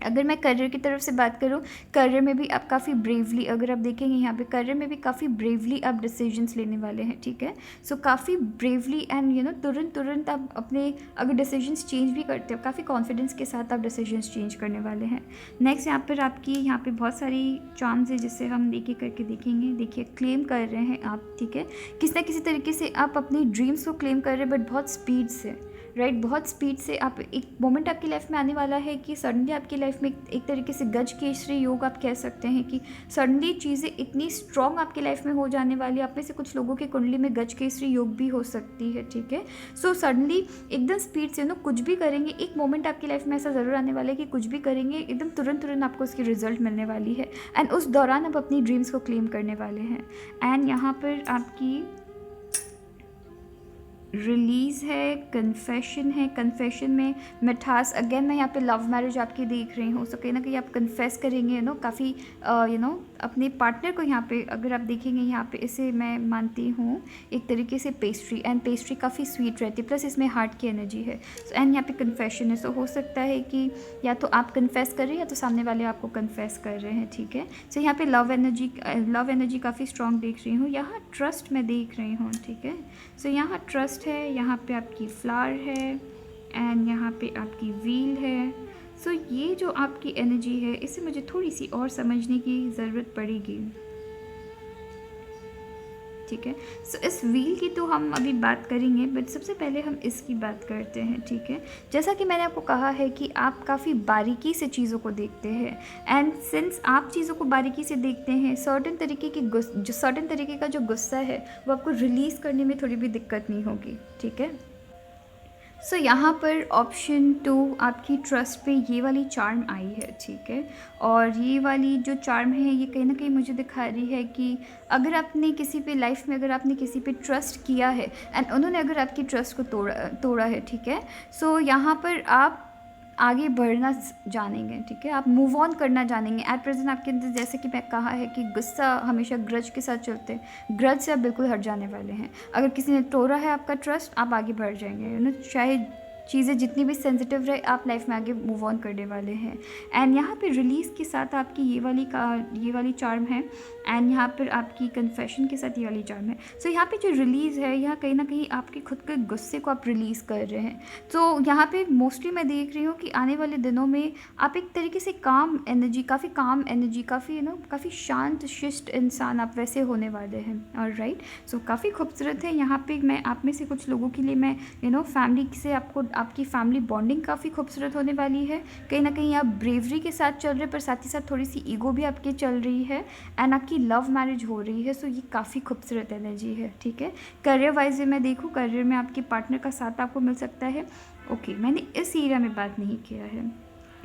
अगर मैं करियर की तरफ से बात करूँ, करियर में भी आप काफ़ी ब्रेवली, अगर आप देखेंगे यहाँ पे करियर में भी काफ़ी ब्रेवली आप डिसीजंस लेने वाले हैं। ठीक है, सो काफ़ी ब्रेवली एंड तुरंत आप अपने अगर डिसीजंस चेंज भी करते हो, काफ़ी कॉन्फिडेंस के साथ आप डिसीजंस चेंज करने वाले हैं। नेक्स्ट यहाँ पर आपकी यहाँ पे बहुत सारी चार्म्स है जिससे हम एक एक करके देखेंगे। देखिए, क्लेम कर रहे हैं आप। ठीक है, किसी ना किसी तरीके से आप अपनी ड्रीम्स को क्लेम कर रहे हैं, बट बहुत स्पीड से, राइट, बहुत स्पीड से। आप एक मोमेंट आपकी लाइफ में आने वाला है कि सडनली आपकी लाइफ में एक तरीके से गज केसरी योग आप कह सकते हैं कि सडनली चीज़ें इतनी स्ट्रॉन्ग आपकी लाइफ में हो जाने वाली है। आप में से कुछ लोगों की कुंडली में गज केसरी योग भी हो सकती है। ठीक है, सो सडनली एकदम स्पीड से कुछ भी करेंगे, एक मोमेंट आपकी लाइफ में ऐसा ज़रूर आने वाला है कि कुछ भी करेंगे एकदम तुरंत आपको उसकी रिजल्ट मिलने वाली है, एंड उस दौरान आप अपनी ड्रीम्स को क्लेम करने वाले हैं। एंड यहाँ पर आपकी रिलीज़ है, कन्फेशन है। कन्फेशन में मिठास, अगेन मैं यहाँ पे लव मैरिज आपकी देख रही हूँ। सो कहीं ना कहीं आप कन्फेस करेंगे काफ़ी अपने पार्टनर को। यहाँ पे अगर आप देखेंगे, यहाँ पे इसे मैं मानती हूँ एक तरीके से पेस्ट्री, एंड पेस्ट्री काफ़ी स्वीट रहती है, प्लस इसमें हार्ट की एनर्जी है। सो एंड यहाँ पे कन्फेशन है। सो हो सकता है कि या तो आप कन्फेस कर रहे हैं या तो सामने वाले आपको कन्फेस कर रहे हैं। ठीक है, सो यहाँ पे लव एनर्जी काफ़ी स्ट्रॉन्ग देख रही हूँ। यहाँ ट्रस्ट मैं देख रही हूँ। ठीक है, सो यहाँ ट्रस्ट है, यहाँ पे आपकी फ्लावर है, एंड यहाँ पे आपकी व्हील है। सो ये जो आपकी एनर्जी है, इसे मुझे थोड़ी सी और समझने की ज़रूरत पड़ेगी। ठीक है, सो इस व्हील की तो हम अभी बात करेंगे, बट सबसे पहले हम इसकी बात करते हैं। ठीक है, जैसा कि मैंने आपको कहा है कि आप काफ़ी बारीकी से चीज़ों को देखते हैं, एंड सिंस आप चीज़ों को बारीकी से देखते हैं, सर्टेन तरीके का जो गुस्सा है वो आपको रिलीज़ करने में थोड़ी भी दिक्कत नहीं होगी। ठीक है, सो यहाँ पर ऑप्शन 2 आपकी ट्रस्ट पे ये वाली चार्म आई है। ठीक है, और ये वाली जो चार्म है ये कहीं ना कहीं मुझे दिखा रही है कि अगर आपने किसी पे लाइफ में अगर आपने किसी पे ट्रस्ट किया है एंड उन्होंने अगर आपकी ट्रस्ट को तोड़ा है, ठीक है, सो यहाँ पर आप आगे बढ़ना जानेंगे। ठीक है, आप मूव ऑन करना जानेंगे। एट प्रेजेंट आपके अंदर, जैसे कि मैं कहा है कि गुस्सा हमेशा ग्रज के साथ चलते हैं, ग्रज से आप बिल्कुल हट जाने वाले हैं। अगर किसी ने तोड़ा है आपका ट्रस्ट, आप आगे बढ़ जाएंगे। चाहे चीज़ें जितनी भी सेंसिटिव रहे, आप लाइफ में आगे मूव ऑन करने वाले हैं। एंड यहाँ पे रिलीज़ के साथ आपकी ये वाली चार्म है, एंड यहाँ पर आपकी कन्फेशन के साथ ये वाली चार्म है। सो यहाँ पे जो रिलीज़ है, यहाँ कहीं ना कहीं आपके खुद के गुस्से को आप रिलीज़ कर रहे हैं। तो यहाँ पे मोस्टली मैं देख रही हूँ कि आने वाले दिनों में आप एक तरीके से काम एनर्जी, काफ़ी शांत शिष्ट इंसान आप वैसे होने वाले हैं। ऑलराइट, सो काफ़ी खूबसूरत है। यहाँ पे मैं आप में से कुछ लोगों के लिए मैं फैमिली से आपकी फैमिली बॉन्डिंग काफ़ी खूबसूरत होने वाली है। कहीं ना कहीं आप ब्रेवरी के साथ चल रहे हैं, पर साथ ही साथ थोड़ी सी ईगो भी आपकी चल रही है, एंड आपकी लव मैरिज हो रही है। सो ये काफ़ी खूबसूरत एनर्जी है। ठीक है, करियर वाइज मैं देखूँ, करियर में आपके पार्टनर का साथ आपको मिल सकता है। ओके, मैंने इस एरिया में बात नहीं किया है।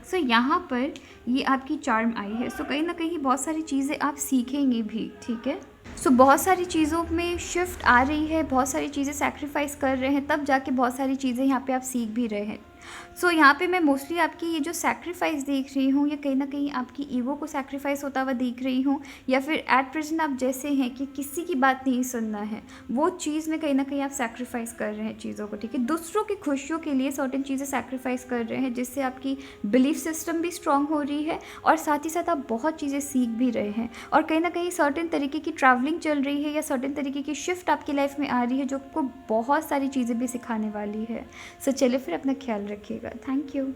सो यहाँ पर ये आपकी चार्म आई है। सो कहीं ना कहीं बहुत सारी चीज़ें आप सीखेंगे भी। ठीक है, सो बहुत सारी चीज़ों में शिफ्ट आ रही है, बहुत सारी चीज़ें सैक्रिफाइस कर रहे हैं, तब जाके बहुत सारी चीज़ें यहाँ पे आप सीख भी रहे हैं। सो यहाँ पे मैं मोस्टली आपकी ये जो सैक्रिफाइस देख रही हूँ, ये कहीं न कहीं आपकी ईगो को सैक्रिफाइस होता हुआ देख रही हूँ, या फिर एट प्रेज़ेंट आप जैसे हैं कि किसी की बात नहीं सुनना है, वो चीज़ में कहीं न कहीं आप सैक्रिफाइस कर रहे हैं चीज़ों को, ठीक है? दूसरों की खुशियों के लिए सर्टेन चीज़ें सैक्रिफाइस कर रहे हैं, जिससे आपकी बिलीफ सिस्टम भी स्ट्रॉन्ग हो रही है और साथ ही साथ आप बहुत चीज़ें सीख भी रहे हैं, और कहीं न कहीं सर्टेन तरीके की ट्रैवलिंग चल रही है या सर्टेन तरीके की शिफ्ट आपकी लाइफ में आ रही है, जो आपको बहुत सारी चीज़ें भी सिखाने वाली है। सो चलिए फिर अपना ख्याल रखिएगा। Thank you.